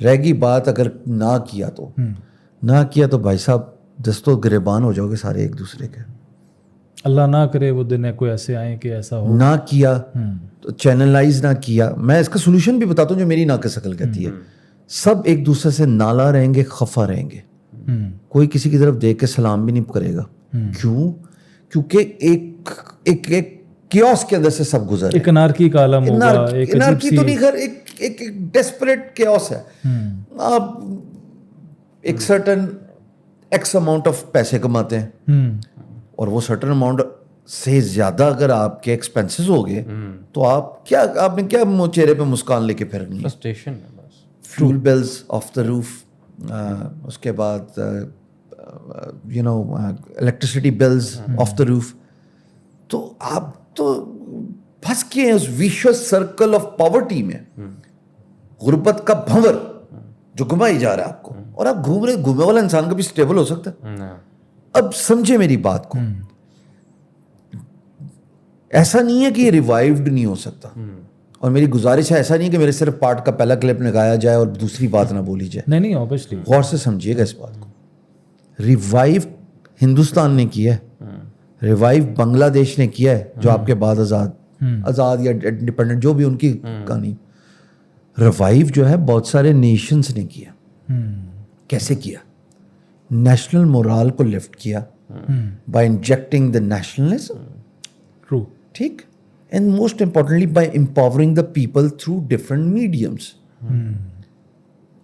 رہ گئی بات اگر نہ کیا تو بھائی صاحب دستوں گریبان ہو جاؤ گے سارے ایک دوسرے کے. اللہ نہ کرے وہ دن کوئی ایسے آئیں کہ ایسا ہو. نہ کیا تو چینلائز نہ کیا. میں اس کا سولوشن بھی بتاتا ہوں جو میری ناقص عقل کہتی ہے. سب ایک دوسرے سے نالا رہیں گے, خفا رہیں گے, کوئی کسی کی طرف دیکھ کے سلام بھی نہیں کرے گا. کیوں؟ کیونکہ ایک کیوس کے اندر سے سب گزر ایک انارکی کا عالم ہوگا. انارکی تو نہیں, خیر ایک ڈیسپریٹ کیوس ہے. آپ ایک سرٹن ایکس اماؤنٹ آف پیسے کماتے ہیں اور وہ سرٹن اماؤنٹ سے زیادہ اگر آپ کے ایکسپینسز ہو گئے تو آپ نے کیا چہرے پہ مسکان لے کے پھرنی ہے. فیول بلز آف دا روف, اس کے بعد الیکٹریسٹی بلز آف دا روف. تو آپ تو پھنس کے ہیں اس ویشوس سرکل آف پاورٹی میں, غربت کا بھنور جو گھمائی جا رہا ہے آپ کو, اور آپ گھومے والا انسان کبھی اسٹیبل ہو سکتا ہے؟ اب سمجھے میری بات کو. ایسا نہیں ہے کہ یہ ریوائیوڈ نہیں ہو سکتا, اور میری گزارش ہے ایسا نہیں کہ میرے صرف پارٹ کا پہلا کلپ نگایا جائے اور دوسری بات نہ بولی جائے. نہیں obviously غور سے سمجھیے گا اس بات کو. ریوائیو ہندوستان نے کیا ہے, ریوائیو بنگلہ دیش نے کیا ہے جو آپ کے بعد آزاد یا انڈیپینڈنٹ جو بھی ان کی کہانی. ریوائیو جو ہے بہت سارے نیشنز نے کیا. کیسے کیا؟ نیشنل مورال کو لفٹ کیا بائی انجیکٹنگ دا نیشنلزم. ٹرو. ٹھیک. And most importantly by empowering the people through different mediums.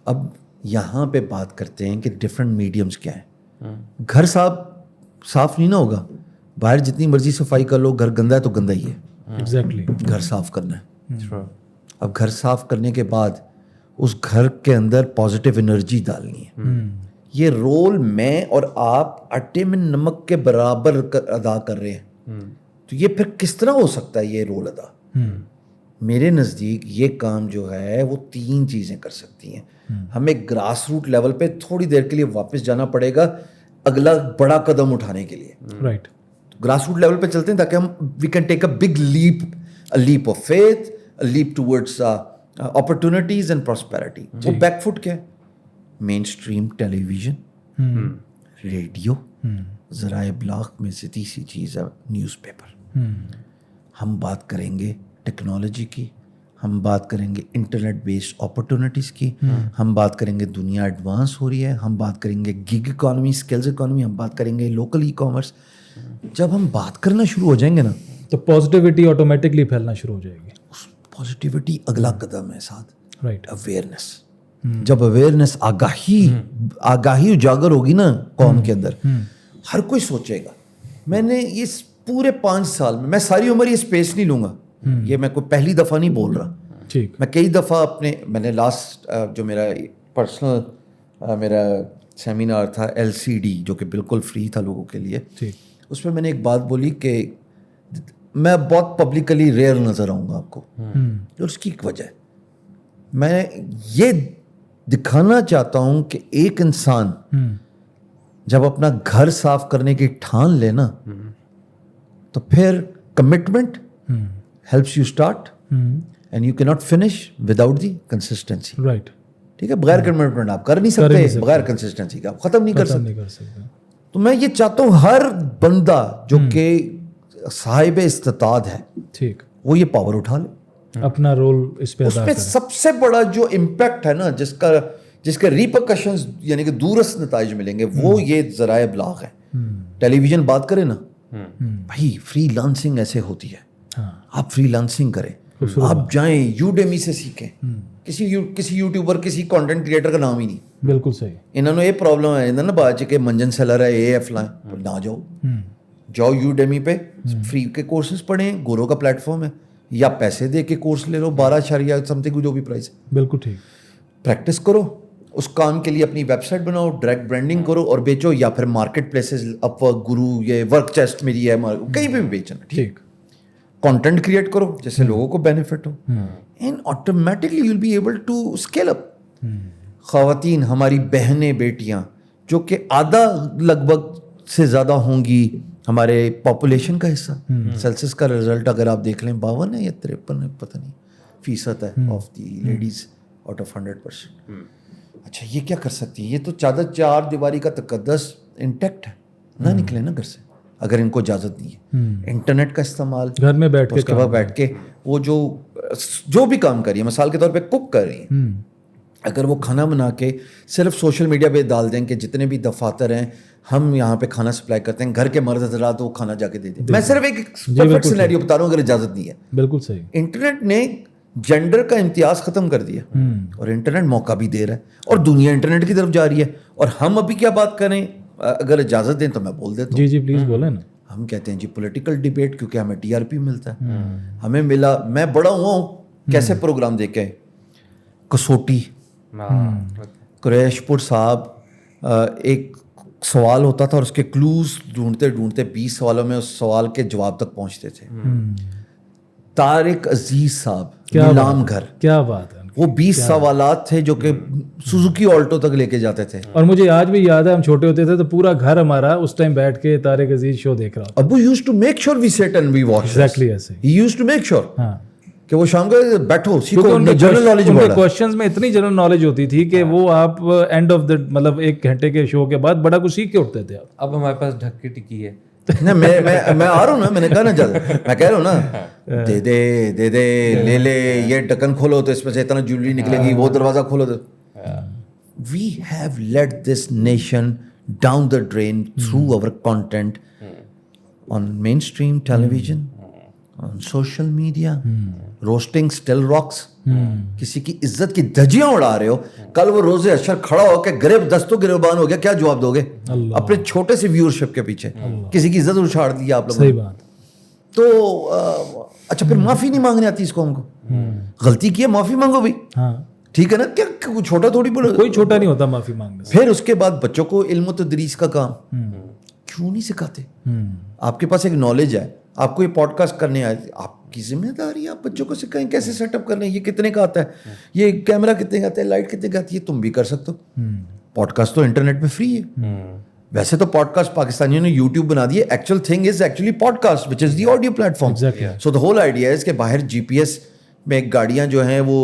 اب یہاں پہ بات کرتے ہیں کہ ڈفرنٹ میڈیمس کیا ہیں. گھر صاف نہیں نہ ہوگا, باہر جتنی مرضی صفائی کر لو, گھر گندا ہے تو گندا ہی ہے. ایگزیکٹلی. گھر صاف کرنا ہے. اب گھر صاف کرنے کے بعد اس گھر کے اندر پازیٹیو انرجی ڈالنی ہے. یہ رول میں اور آپ آٹے میں نمک کے برابر ادا کر رہے ہیں. تو یہ پھر کس طرح ہو سکتا ہے یہ رول ادا؟ میرے نزدیک یہ کام جو ہے وہ 3 چیزیں کر سکتی ہیں. ہمیں گراس روٹ لیول پہ تھوڑی دیر کے لیے واپس جانا پڑے گا اگلا بڑا قدم اٹھانے کے لیے. رائٹ. گراس روٹ لیول پہ چلتے ہیں تاکہ ہم we can take a big leap, a leap of faith, a leap towards opportunities and prosperity. وہ بیک فٹ کیا ہے؟ Mainstream television, radio, ذرائع ابلاغ میں سے تیسری چیز ہے نیوز پیپر. ہم بات کریں گے ٹیکنالوجی کی, ہم بات کریں گے انٹرنیٹ بیسڈ اپرچونیٹیز کی, ہم بات کریں گے دنیا ایڈوانس ہو رہی ہے, ہم بات کریں گے گگ اکانومی, اسکلز اکانومی, ہم بات کریں گے لوکل ای کامرس. جب ہم بات کرنا شروع ہو جائیں گے نا تو پازیٹیوٹی آٹومیٹکلی پھیلنا شروع ہو جائے گی. پازیٹیوٹی اگلا قدم ہے ساتھ. رائٹ. اویئرنیس. جب اویئرنیس آگاہی اجاگر ہوگی نا قوم کے اندر, ہر کوئی سوچے گا. میں نے اس پورے 5 سال میں ساری عمر یہ اسپیس نہیں لوں گا, یہ میں کوئی پہلی دفعہ نہیں بول رہا. ٹھیک. میں کئی دفعہ میں نے لاسٹ جو میرا پرسنل میرا سیمینار تھا LCD جو کہ بالکل فری تھا لوگوں کے لیے, اس میں نے ایک بات بولی کہ میں بہت پبلکلی ریئر نظر آؤں گا آپ کو, اور اس کی ایک وجہ ہے. میں یہ دکھانا چاہتا ہوں کہ ایک انسان جب اپنا گھر صاف کرنے کی ٹھان لے نا تو پھر commitment helps you start and you can not finish without the consistency. Right. ٹھیک ہے. بغیر کمٹمنٹ آپ کر نہیں سکتے, بغیر کنسسٹنسی کا آپ ختم نہیں کر سکتے. تو میں یہ چاہتا ہوں ہر بندہ جو کہ صاحب استطاعت ہے, ٹھیک, وہ یہ پاور اٹھا لے, اپنا رول اس پہ ادا کرے. سب سے بڑا جو امپیکٹ ہے نا جس کے ریپرکشنز یعنی کہ دورست نتائج ملیں گے وہ یہ ذرائع ابلاغ ہے. ٹیلی ویژن بات کرے نا بھائی, فری لانسنگ ایسے ہوتی ہے, آپ فری لانسنگ کریں, آپ جائیں یوڈیمی سے سیکھیں. کسی یوٹیوبر کسی کانٹینٹ کریٹر کا نام ہی نہیں. بالکل صحیح. انہوں نے یہ پرابلم ہے نا بات کہ منجن سیلر ہے, AF لائیں, نہ جاؤ یوڈیمی پہ فری کے کورسز پڑھیں, گورو کا پلیٹ فارم ہے, یا پیسے دے کے کورس لے لو 12 سمتھنگ جو بھی پرائز ہے. بالکل ٹھیک. پریکٹس کرو, اس کام کے لیے اپنی ویب سائٹ بناؤ, ڈائریکٹ برانڈنگ کرو اور بیچو, یا پھر مارکیٹ پلیسز اپ ورک, گرو, یہ ورک چیسٹ میری ہے, کہیں پہ بھی بیچنا. ٹھیک. کانٹینٹ کریٹ کرو جس سے لوگوں کو بینیفٹ ہو, and automatically you will be able to scale up. خواتین ہماری بہنیں بیٹیاں جو کہ آدھا لگ بھگ سے زیادہ ہوں گی ہمارے پاپولیشن کا حصہ, سیلسس کا رزلٹ اگر آپ دیکھ لیں 52 ہے یا 53 ہے, پتہ نہیں, فیصد ہے of the ladies out of 100%. اچھا یہ کیا کر سکتی ہے, یہ تو چادر چار دیواری کا تقدس انٹیکٹ ہے, نہ نکلے نا گھر سے اگر ان کو اجازت دی ہے. انٹرنیٹ کا استعمال گھر میں بیٹھ کے اس کے بعد بیٹھ کے وہ جو بھی کام کر رہی ہے, مثال کے طور پہ کک کر رہی ہیں, اگر وہ کھانا بنا کے صرف سوشل میڈیا پہ ڈال دیں کہ جتنے بھی دفاتر ہیں ہم یہاں پہ کھانا سپلائی کرتے ہیں, گھر کے مرد حضرات وہ کھانا جا کے دے دیں. میں صرف ایک پرفیکٹ سینیریو بتا رہا ہوں اگر اجازت دی ہے. بالکل صحیح. انٹرنیٹ نے جینڈر کا امتیاز ختم کر دیا اور انٹرنیٹ موقع بھی دے رہا ہے اور دنیا انٹرنیٹ کی طرف جا رہی ہے. اور ہم ابھی کیا بات کریں, اگر اجازت دیں تو میں بول دیتا ہوں. جی پلیز بولیں نا. ہم کہتے ہیں جی پولیٹیکل ڈیبیٹ, کیونکہ ہمیں ٹی آر پی ملتا ہے. ہمیں ملا, میں بڑا ہوا ہوں کیسے پروگرام دیکھے, کسوٹی, قریش پور صاحب, ایک سوال ہوتا تھا اور اس کے کلوز ڈھونڈتے ڈھونڈتے 20 سوالوں میں اس سوال کے جواب تک پہنچتے تھے. طارق عزیز صاحب, نیلام گھر, کیا بات ہے, وہ 20 سوالات تھے جو کہ سوزوکی آلٹو تک لے کے جاتے تھے. اور مجھے آج بھی یاد ہے ہم چھوٹے ہوتے تھے تو پورا گھر ہمارا اس ٹائم بیٹھ کے طارق عزیز شو دیکھ رہا تھا. ابو used to make sure we sit and we watch. Exactly ایسے ہی یوزڈ ٹو میک شیور ہاں کہ وہ شام کو بیٹھو سیکھو, جنرل جنرل نالج ان کے بڑھا. کوسچنز میں اتنی جنرل نالج ہوتی تھی کہ وہ آپ اینڈ آف دا مطلب 1 گھنٹے کے شو کے بعد بڑا کچھ سیکھ کے اٹھتے تھے. اب ہمارے پاس ڈھک کی ٹکی ہے. میں آ رہا ہوں نا, میں نے کہا نا جلد, میں کہہ رہا ہوں نا, دے دے لے لے, یہ ڈکن کھولو تو اس میں سے اتنا جویلری نکلے گی, وہ دروازہ کھولو تو. We have let this nation down the drain through our content on mainstream television, on social media, roasting still rocks, کسی کی عزت کی دھجیاں اڑا رہے ہو. کل وہ روزے اشر کھڑا ہو کے گریب دستوں گریبان ہو گیا, کیا جواب دو گے اپنے چھوٹے سے ویورشپ کے پیچھے؟ کسی کی عزت اچھاڑ دی آپ لوگوں نے. صحیح بات. تو اچھا پھر معافی نہیں مانگنے آتی اس قوم کو, غلطی کی ہے معافی مانگو بھی, ہاں ٹھیک ہے نا, کیا چھوٹا تھوڑی بولو, کوئی چھوٹا نہیں ہوتا معافی مانگنے سے. پھر اس کے بعد بچوں کو علم و تدریس کا کام کیوں نہیں سکھاتے؟ آپ کے پاس ایک نالج ہے, آپ کو یہ پوڈ کاسٹ کرنے آئے, آپ کی ذمہ داری ہے آپ بچوں کو سکھائیں کیسے سیٹ اپ کرنا ہے, یہ کتنے کا آتا ہے, یہ کیمرہ کتنے کا آتا ہے, لائٹ کتنے کا آتی ہے, تم بھی کر سکتے ہو. پوڈ کاسٹ تو انٹرنیٹ پہ فری ہے. ویسے تو پوڈ کاسٹ پاکستانیوں نے یوٹیوب بنا دی ہے, actual thing is actually podcast which is the audio platform. So the whole idea is کہ باہر جی پی ایس میں گاڑیاں جو ہیں وہ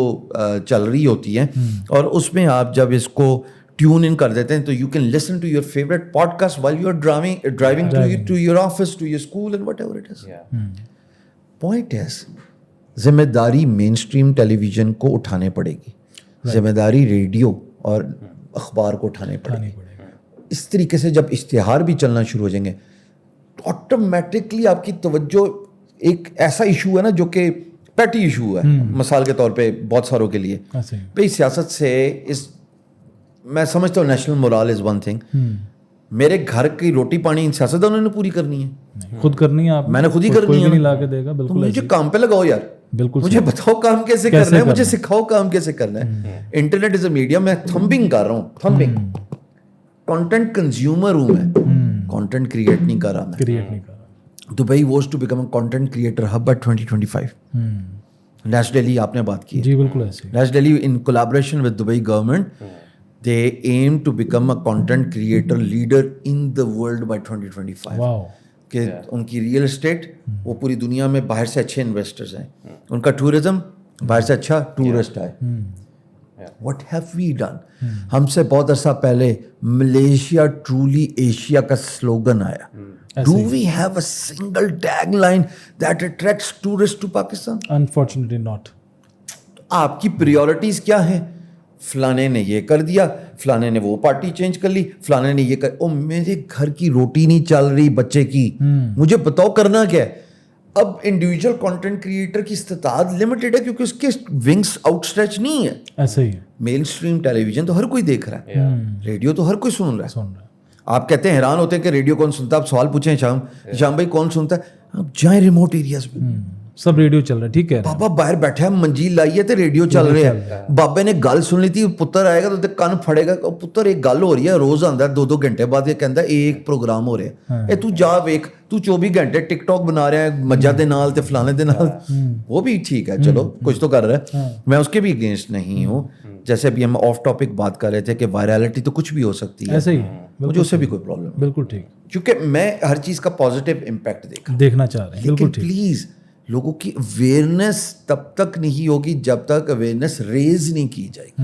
چل رہی ہوتی ہیں اور اس میں آپ جب اس کو ٹیون ان کر دیتے ہیں تو you can listen to your favourite podcast while you are driving to your office, to your school and whatever it is. Point is ذمہ داری مین اسٹریم ٹیلی ویژن کو اٹھانے پڑے گی, ذمہ داری ریڈیو اور اخبار کو اٹھانے پڑے گی. اس طریقے سے جب اشتہار بھی چلنا شروع ہو جائیں گے تو آٹومیٹکلی آپ کی توجہ, ایک ایسا ایشو ہے نا جو کہ پیٹی ایشو ہے, مثال کے طور پہ بہت ساروں کے لیے بھائی سیاست سے میں سمجھتا ہوں national morale is one thing, میرے گھر کی روٹی پانی ان سیاستدانوں نے پوری کرنی ہے, خود کرنی ہے, میں نے خود ہی کرنی ہے, کوئی نہیں لا کے دے گا. بالکل مجھے کام پہ لگاؤ یار, بالکل مجھے بتاؤ کام کیسے کرنا ہے, مجھے سکھاؤ کام کیسے کرنا ہے. انٹرنیٹ از اے میڈیا, میں تھمبنگ کر رہا ہوں, تھمبنگ, کانٹینٹ کنزیومر ہوں میں, کانٹینٹ کریٹ نہیں کر رہا میں. کریٹ نہیں کر رہا. Dubai was to become a content creator hub by 2025. Nas Daily آپ نے بات کی, جی بالکل ایسے. Nas Daily in collaboration with Dubai government they aim to become a content creator leader in the world by 2025. واو. کہ ان کی ریئل اسٹیٹ وہ پوری دنیا میں باہر سے اچھے انویسٹرز ہیں, ان کا ٹورزم باہر سے اچھا ٹورسٹ آئے. What have we done? ہم سے بہت عرصہ پہلے ملیشیا ٹرولی ایشیا کا سلوگن آیا. Do we have a single tagline that attracts tourists to Pakistan? Unfortunately not. آپ کی پریورٹیز کیا ہیں؟ فلانے نے یہ کر دیا, فلانے نے وہ پارٹی چینج کر لی, فلانے نے یہ کر, او میرے گھر کی روٹی نہیں چل رہی بچے کی, مجھے بتاؤ کرنا کیا ہے. اب انڈیویجول کانٹینٹ کریٹر کی استطاعت لمیٹڈ ہے کیونکہ اس کے ونگس آؤٹ اسٹریچ نہیں ہے. ایسے ہی مین اسٹریم ٹیلی ویژن تو ہر کوئی دیکھ رہا ہے, ریڈیو تو ہر کوئی سن رہا ہے. آپ کہتے ہیں حیران ہوتے ہیں کہ ریڈیو کون سنتا ہے, آپ سوال پوچھیں شام بھائی کون سنتا ہے, آپ جائیں ریموٹ ایریاز میں, سب ریڈیو چل رہا ہے. ٹھیک ہے, بابا باہر بیٹھا ہے, منجیل لائیے تو ریڈیو چل رہے ہیں. بابے نے گل سن لی تھی, پتر آئے گا تو کن پھڑے گا, پتر ایک گل ہو رہی ہے, روز آتا ہے 2 گھنٹے بعد, یہ کہتا ہے ایک پروگرام ہو رہا ہے, تو جا ویک, تو 24 گھنٹے ٹک ٹاک بنا رہا ہے مجھا دے نال تے فلانے دے نال. وہ بھی ٹھیک ہے, چلو کچھ تو کر رہا ہے, میں اس کے بھی اگینسٹ نہیں ہوں. جیسے ابھی ہم آف ٹاپک بات کر رہے تھے کہ وائرالٹی تو کچھ بھی ہو سکتی ہے, ایسے ہی مجھے اس سے بھی کوئی پرابلم, بالکل ٹھیک, کیونکہ میں ہر چیز کا پازیٹیو امپیکٹ دیکھنا چاہ رہے ہیں. لیکن پلیز لوگوں کی اویئرنیس تب تک نہیں ہوگی جب تک اویئرنیس ریز نہیں کی جائے گی.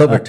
Love it.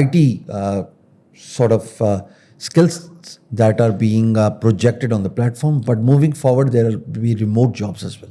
IT sort of skills that are being projected on the platform, but moving forward there will be remote jobs as well.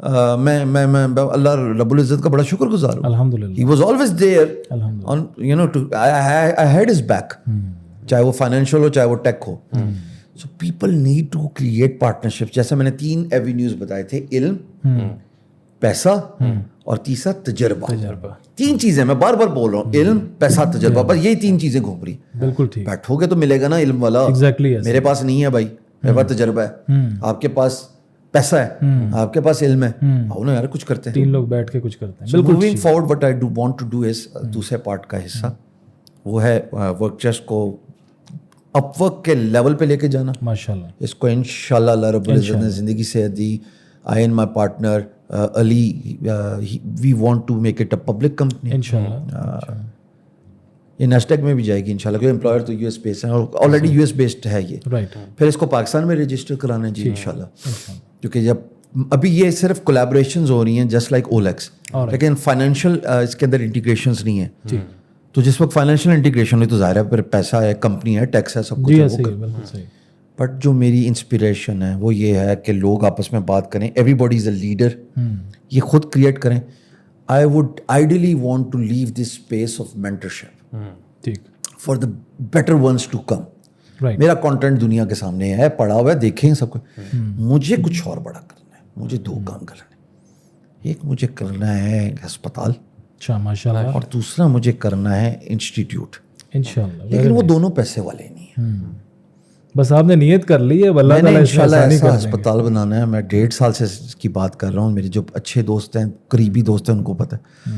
میں اللہ رب العزت کا بڑا شکر گزار ہوں. الحمدللہ. He was always there الحمدللہ. on, you know, I had his back, چاہے وہ فائنینشیل ہو چاہے وہ ٹیک ہو. So people need to create partnerships. جیسے میں نے 3 ایوینیوز بتائے تھے, علم, پیسہ اور تیسرا تجربہ. 3 چیزیں میں بار بار بول رہا ہوں, علم, پیسہ, تجربہ, بس یہی 3 چیزیں گھوم رہی. بالکل ٹھیک. بیٹھو گے تو ملے گا نا علم والا. ایگزیکٹلی. میرے پاس نہیں ہے بھائی, میرے پاس تجربہ ہے, آپ کے پاس پیسہ ہے, آپ کے پاس علم ہے, آؤ نا یار کچھ کرتے ہیں. 3 لوگ بیٹھ کے کچھ کرتے ہیں. بالکل. Moving forward what I do want to do is, دوسرے پارٹ کا حصہ وہ ہے ورک چیسٹ کو اپ ورک کے لیول پہ لے کے جانا. ماشاءاللہ. اس کو انشاءاللہ اللہ رب العزت نے زندگی سے دی. I and my partner Ali, we want to make it a public company. انشاءاللہ یہ نیسڈیک میں بھی جائے گی انشاءاللہ, کیونکہ امپلائر تو US بیسڈ ہے اور آلریڈی US بیسڈ ہے یہ. رائٹ. پھر اس کو پاکستان میں رجسٹر کرانا ہے جی انشاءاللہ, کیونکہ جب ابھی یہ صرف کولیبوریشنز ہو رہی ہیں جسٹ لائک اولیکس, لیکن فائنینشیل اس کے اندر انٹیگریشنز نہیں ہیں. تو جس وقت فائنینشیل انٹیگریشن ہوئی تو ظاہر ہے پھر پیسہ ہے, کمپنی ہے, ٹیکس ہے, سب کچھ. بٹ جو میری انسپریشن ہے وہ یہ ہے کہ لوگ آپس میں بات کریں, everybody is a leader, یہ خود کریٹ کریں. I would ideally want to leave this space of mentorship for the better ones to come. میرا کانٹینٹ دنیا کے سامنے ہے, پڑھا ہوا ہے, دیکھیں سب کچھ. مجھے کچھ اور بڑا کرنا ہے, مجھے 2 کام کرنے ہیں. ایک مجھے کرنا ہے ہسپتال, ماشاءاللہ, اور دوسرا مجھے کرنا ہے انسٹیٹیوٹ. انشاءاللہ. لیکن وہ دونوں پیسے والے نہیں ہیں. بس آپ نے نیت کر لی ہے, اللہ تعالیٰ انشاءاللہ ایسا ہسپتال بنانا ہے. میں 1.5 سال سے اس کی بات کر رہا ہوں. میرے جو اچھے دوست ہیں, قریبی دوست ہیں, ان کو پتہ ہے,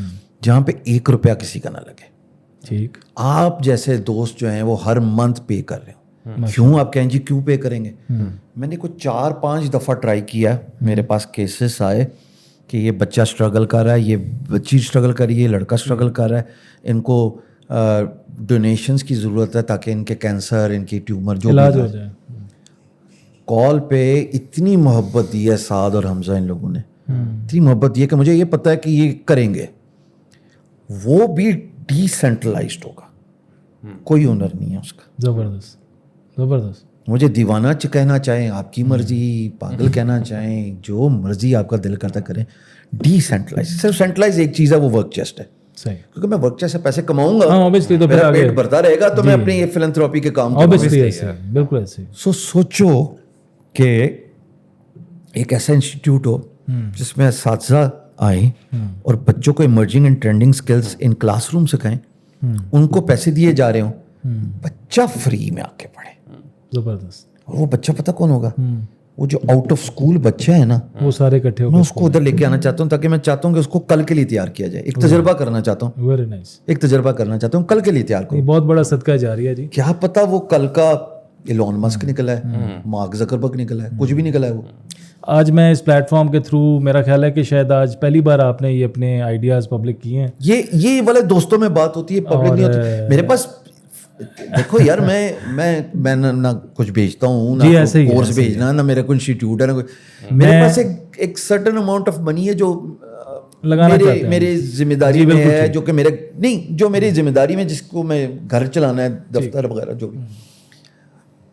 جہاں پہ 1 روپیہ کسی کا نہ لگے. ٹھیک. آپ جیسے دوست جو ہیں وہ ہر منتھ پے کر رہے ہوں. کیوں آپ کہیں جی کیوں پے کریں گے؟ میں نے کوئی 4-5 دفعہ ٹرائی کیا, میرے پاس کیسز آئے کہ یہ بچہ اسٹرگل کر رہا ہے, یہ بچی اسٹرگل کر رہی ہے, یہ لڑکا اسٹرگل کر رہا ہے, ان کو ڈونیشنس کی ضرورت ہے تاکہ ان کے کینسر, ان کی ٹیومر جو علاج ہو جائے. کال پہ اتنی محبت دی ہے سعد اور حمزہ ان لوگوں نے, اتنی محبت دی ہے کہ مجھے یہ پتہ ہے کہ یہ کریں گے. وہ بھی ڈی سینٹرلائزڈ ہوگا, کوئی ہنر نہیں ہے اس کا. زبردست زبردست. مجھے دیوانہ کہنا چاہیں, آپ کی مرضی, پاگل کہنا چاہیں, جو مرضی آپ کا دل کرتا کریں. ڈی سینٹرلائز, صرف سینٹرلائز ایک چیز ہے, وہ ورک چیسٹ ہے. صحیح. کیونکہ میں ورک چیسٹ سے پیسے کماؤں گا, تو میرا پیٹ بھرتا رہے گا, تو میں اپنی یہ فلنتھراپی کے کام کروں گا. بالکل ایسے. سوچو کہ ایک ایسا انسٹیٹیوٹ ہو جس میں اساتذہ آئیں اور بچوں کو emerging and trending skills in class room سکھائیں, ان کو پیسے دیے جا رہے ہوں, بچہ فری میں آ کے پڑھے. زبردست. وہ بچہ پتہ کون ہوگا؟ وہ جو آؤٹ آف اسکول بچہ ہے نا, وہ سارے اکٹھے ہو. میں اس کو ادھر لے کے آنا چاہتا ہوں, تاکہ میں چاہتا ہوں کہ اس کو کل کے لیے تیار کیا جائے. ایک تجربہ کرنا چاہتا ہوں. Very nice. ایک تجربہ کرنا چاہتا ہوں, کل کے لیے تیار کروں. بہت بڑا صدقہ جاری ہے جی. کیا پتا وہ کل کا ایلون مسک نکلا ہے, مارک زکربرگ نکلا ہے, کچھ بھی نکلا ہے. وہ آج میں اس پلیٹ فارم کے تھرو, میرا خیال ہے کہ شاید آج پہلی بار آپ نے یہ اپنے آئیڈیاز پبلک کیے ہیں. یہ والے دوستوں میں بات ہوتی ہے, پبلک نہیں ہوتی. میرے پاس دیکھو یار, میں نہ کچھ بیچتا ہوں, نہ کورس بھیجنا, نہ میرا کوئی انسٹیٹیوٹ ہے, نہ کوئی. میرے پاس ایک سرٹن اماؤنٹ آف منی ہے جو میری ذمہ داری میں ہے, جو کہ میرے نہیں, جو میری ذمہ داری میں, جس کو میں گھر چلانا ہے, دفتر وغیرہ جو بھی,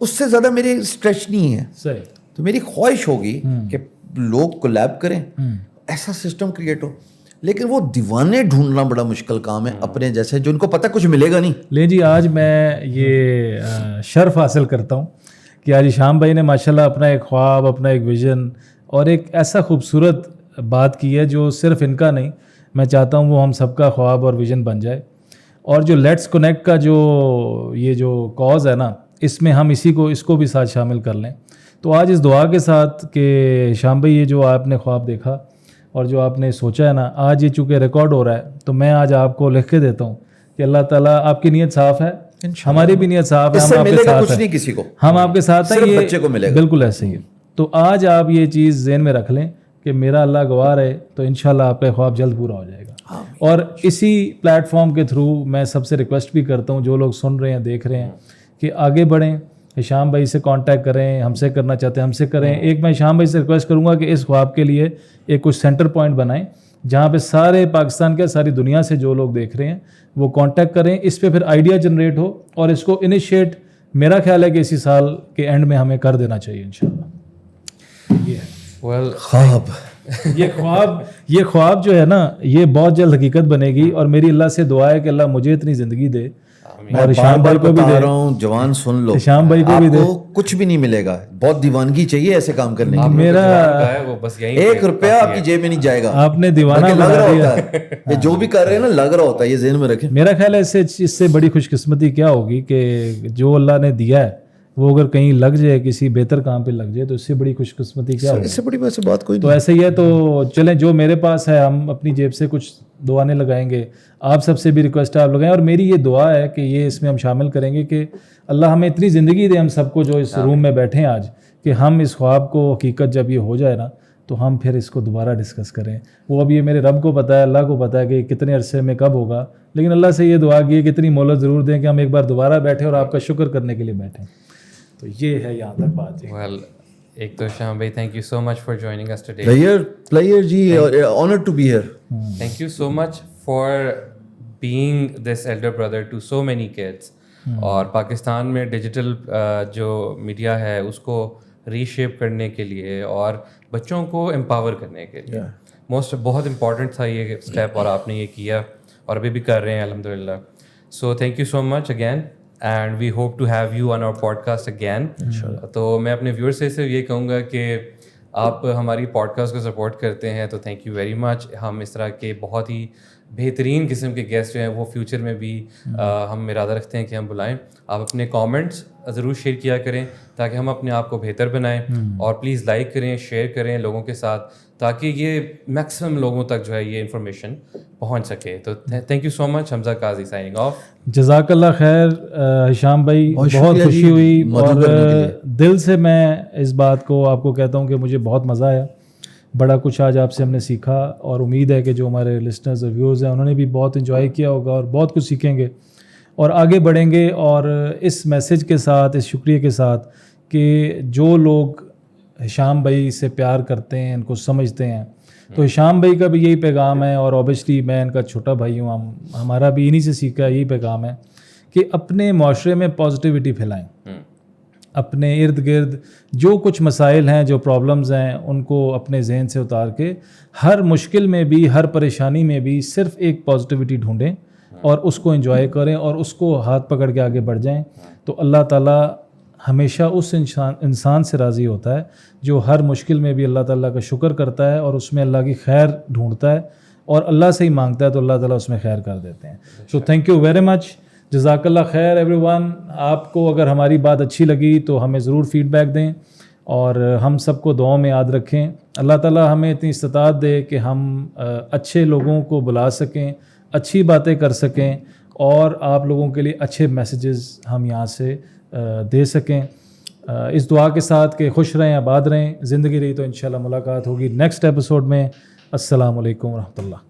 اس سے زیادہ میرے اسٹریچ نہیں ہے. صحیح. تو میری خواہش ہوگی کہ لوگ کولیب کریں, ایسا سسٹم کریٹ ہو. لیکن وہ دیوانے ڈھونڈنا بڑا مشکل کام ہے, اپنے جیسے جو ان کو پتہ کچھ ملے گا نہیں. لے جی, آج میں یہ شرف حاصل کرتا ہوں کہ آج شام بھائی نے ماشاءاللہ اپنا ایک خواب, اپنا ایک ویژن اور ایک ایسا خوبصورت بات کی ہے جو صرف ان کا نہیں, میں چاہتا ہوں وہ ہم سب کا خواب اور ویژن بن جائے. اور جو لیٹس کنیکٹ کا یہ جو کاز ہے نا, اس میں ہم اس کو بھی ساتھ شامل کر لیں. تو آج اس دعا کے ساتھ کہ شام بھائی, یہ جو آپ نے خواب دیکھا اور جو آپ نے سوچا ہے نا, آج یہ چونکہ ریکارڈ ہو رہا ہے, تو میں آج آپ کو لکھ کے دیتا ہوں کہ اللہ تعالیٰ, آپ کی نیت صاف ہے, ہماری بھی نیت صاف ہے, ہم آپ کے ساتھ ہیں, کسی کو ہم آپ کے ساتھ ہیں, یہ بچے کو ملے گا. بالکل ایسے ہی. تو آج آپ یہ چیز ذہن میں رکھ لیں کہ میرا اللہ گواہ ہے, تو انشاءاللہ آپ کا خواب جلد پورا ہو جائے گا. اور اسی پلیٹ فارم کے تھرو میں سب سے ریکویسٹ بھی کرتا ہوں, جو لوگ سن رہے ہیں, دیکھ رہے ہیں, کہ آگے بڑھیں, شام بھائی سے کانٹیکٹ کریں, ہم سے کرنا چاہتے ہیں ہم سے کریں. ایک میں شام بھائی سے ریکویسٹ کروں گا کہ اس خواب کے لیے ایک کچھ سینٹر پوائنٹ بنائیں, جہاں پہ سارے پاکستان کے, ساری دنیا سے جو لوگ دیکھ رہے ہیں وہ کانٹیکٹ کریں. اس پہ پھر آئیڈیا جنریٹ ہو اور اس کو انیشیٹ, میرا خیال ہے کہ اسی سال کے اینڈ میں ہمیں کر دینا چاہیے انشاءاللہ. یہ ہے خواب یہ خواب جو ہے نا یہ بہت جلد حقیقت بنے گی, اور میری اللہ سے دعا ہے کہ اللہ مجھے اتنی زندگی دے اور شام بھائی کو بھی بتا رہا ہوں, جوان سن لو, شام بھائی کو بھی دے. کچھ بھی نہیں ملے گا, بہت دیوانگی چاہیے ایسے کام کرنے کے لیے. میرا وہ بس یہی 1 روپیہ آپ کی جیب میں نہیں جائے گا, آپ نے دیوانہ لگ بنا رہا دیا. ہوتا ہے یہ جو بھی کر رہے ہیں نا, لگ رہا ہوتا ہے, یہ ذہن میں رکھیں. میرا خیال ہے اس سے بڑی خوش قسمتی کیا ہوگی کہ جو اللہ نے دیا ہے وہ اگر کہیں لگ جائے, کسی بہتر کام پہ لگ جائے, تو اس سے بڑی خوش قسمتی کیا ہوگی. اس سے بڑی ویسے بات کوئی تو ایسے ہی ہے. تو چلیں, جو میرے پاس ہے ہم اپنی جیب سے کچھ دعانے لگائیں گے. آپ سب سے بھی ریکویسٹ ہے آپ لگائیں, اور میری یہ دعا ہے کہ یہ اس میں ہم شامل کریں گے کہ اللہ ہمیں اتنی زندگی دے ہم سب کو جو اس روم میں بیٹھے ہیں آج, کہ ہم اس خواب کو حقیقت جب یہ ہو جائے نا تو ہم پھر اس کو دوبارہ ڈسکس کریں. وہ اب یہ میرے رب کو پتہ ہے, اللہ کو پتہ ہے کہ کتنے عرصے میں کب ہوگا, لیکن اللہ سے یہ دعا کی ہے کہ اتنی مہلت ضرور دیں کہ ہم ایک بار دوبارہ بیٹھیں اور آپ کا شکر کرنے کے لیے بیٹھیں. تو یہ ہے یہاں تک بات. ویل, ایک تو شام بھائی thank you so much for joining us today. Player جی, honoured to be here. Thank you so much for being this elder brother to so many kids. اور پاکستان میں ڈیجیٹل جو میڈیا ہے اس کو ری شیپ کرنے کے لیے اور بچوں کو امپاور کرنے کے لیے بہت امپورٹنٹ تھا یہ اسٹیپ, اور آپ نے یہ کیا اور ابھی بھی کر رہے ہیں الحمد للہ. So thank you so much again, and we hope to have you on our podcast again. تو میں اپنے ویور سے صرف یہ کہوں گا کہ آپ ہماری پوڈ کاسٹ کو سپورٹ کرتے ہیں تو تھینک یو ویری مچ. ہم اس طرح کے بہت ہی بہترین قسم کے گیسٹ جو ہیں وہ فیوچر میں بھی ہم ارادہ رکھتے ہیں کہ ہم بلائیں. آپ اپنے کامنٹس ضرور شیئر کیا کریں تاکہ ہم اپنے آپ کو بہتر بنائیں, اور پلیز لائک کریں, شیئر کریں لوگوں کے ساتھ تاکہ یہ میکسیمم لوگوں تک جو ہے یہ انفارمیشن پہنچ سکے. تو thank you so much. Hamza Qazi signing off. جزاک اللہ خیر ہشام بھائی, بہت خوشی ہوئی, اور دل سے میں اس بات کو آپ کو کہتا ہوں کہ مجھے بہت مزہ آیا. بڑا کچھ آج آپ سے ہم نے سیکھا, اور امید ہے کہ جو ہمارے لسنرز اور ویورز ہیں انہوں نے بھی بہت انجوائے کیا ہوگا اور بہت کچھ سیکھیں گے اور آگے بڑھیں گے. اور اس میسج کے ساتھ, اس شکریہ کے ساتھ کہ جو لوگ ہشام بھائی سے پیار کرتے ہیں, ان کو سمجھتے ہیں, تو ہشام بھائی کا بھی یہی پیغام ہے, اور اوبیسلی میں ان کا چھوٹا بھائی ہوں, ہمارا بھی انہی سے سیکھا یہی پیغام ہے کہ اپنے معاشرے میں پازیٹیوٹی پھیلائیں. اپنے ارد گرد جو کچھ مسائل ہیں, جو پرابلمز ہیں, ان کو اپنے ذہن سے اتار کے ہر مشکل میں بھی, ہر پریشانی میں بھی صرف ایک پازیٹیوٹی ڈھونڈیں اور اس کو انجوائے کریں اور اس کو ہاتھ پکڑ کے آگے بڑھ جائیں. تو اللہ تعالیٰ ہمیشہ اس انسان سے راضی ہوتا ہے جو ہر مشکل میں بھی اللہ تعالیٰ کا شکر کرتا ہے اور اس میں اللہ کی خیر ڈھونڈتا ہے اور اللہ سے ہی مانگتا ہے, تو اللہ تعالیٰ اس میں خیر کر دیتے ہیں. سو تھینک یو ویری مچ. جزاک اللہ خیر ایوری ون. آپ کو اگر ہماری بات اچھی لگی تو ہمیں ضرور فیڈ بیک دیں, اور ہم سب کو دعاؤں میں یاد رکھیں. اللہ تعالیٰ ہمیں اتنی استطاعت دے کہ ہم اچھے لوگوں کو بلا سکیں, اچھی باتیں کر سکیں, اور آپ لوگوں کے لیے اچھے میسیجز ہم یہاں سے دے سکیں. اس دعا کے ساتھ کہ خوش رہیں, آباد رہیں, زندگی رہی تو انشاءاللہ ملاقات ہوگی نیکسٹ ایپیسوڈ میں. السلام علیکم ورحمۃ اللہ.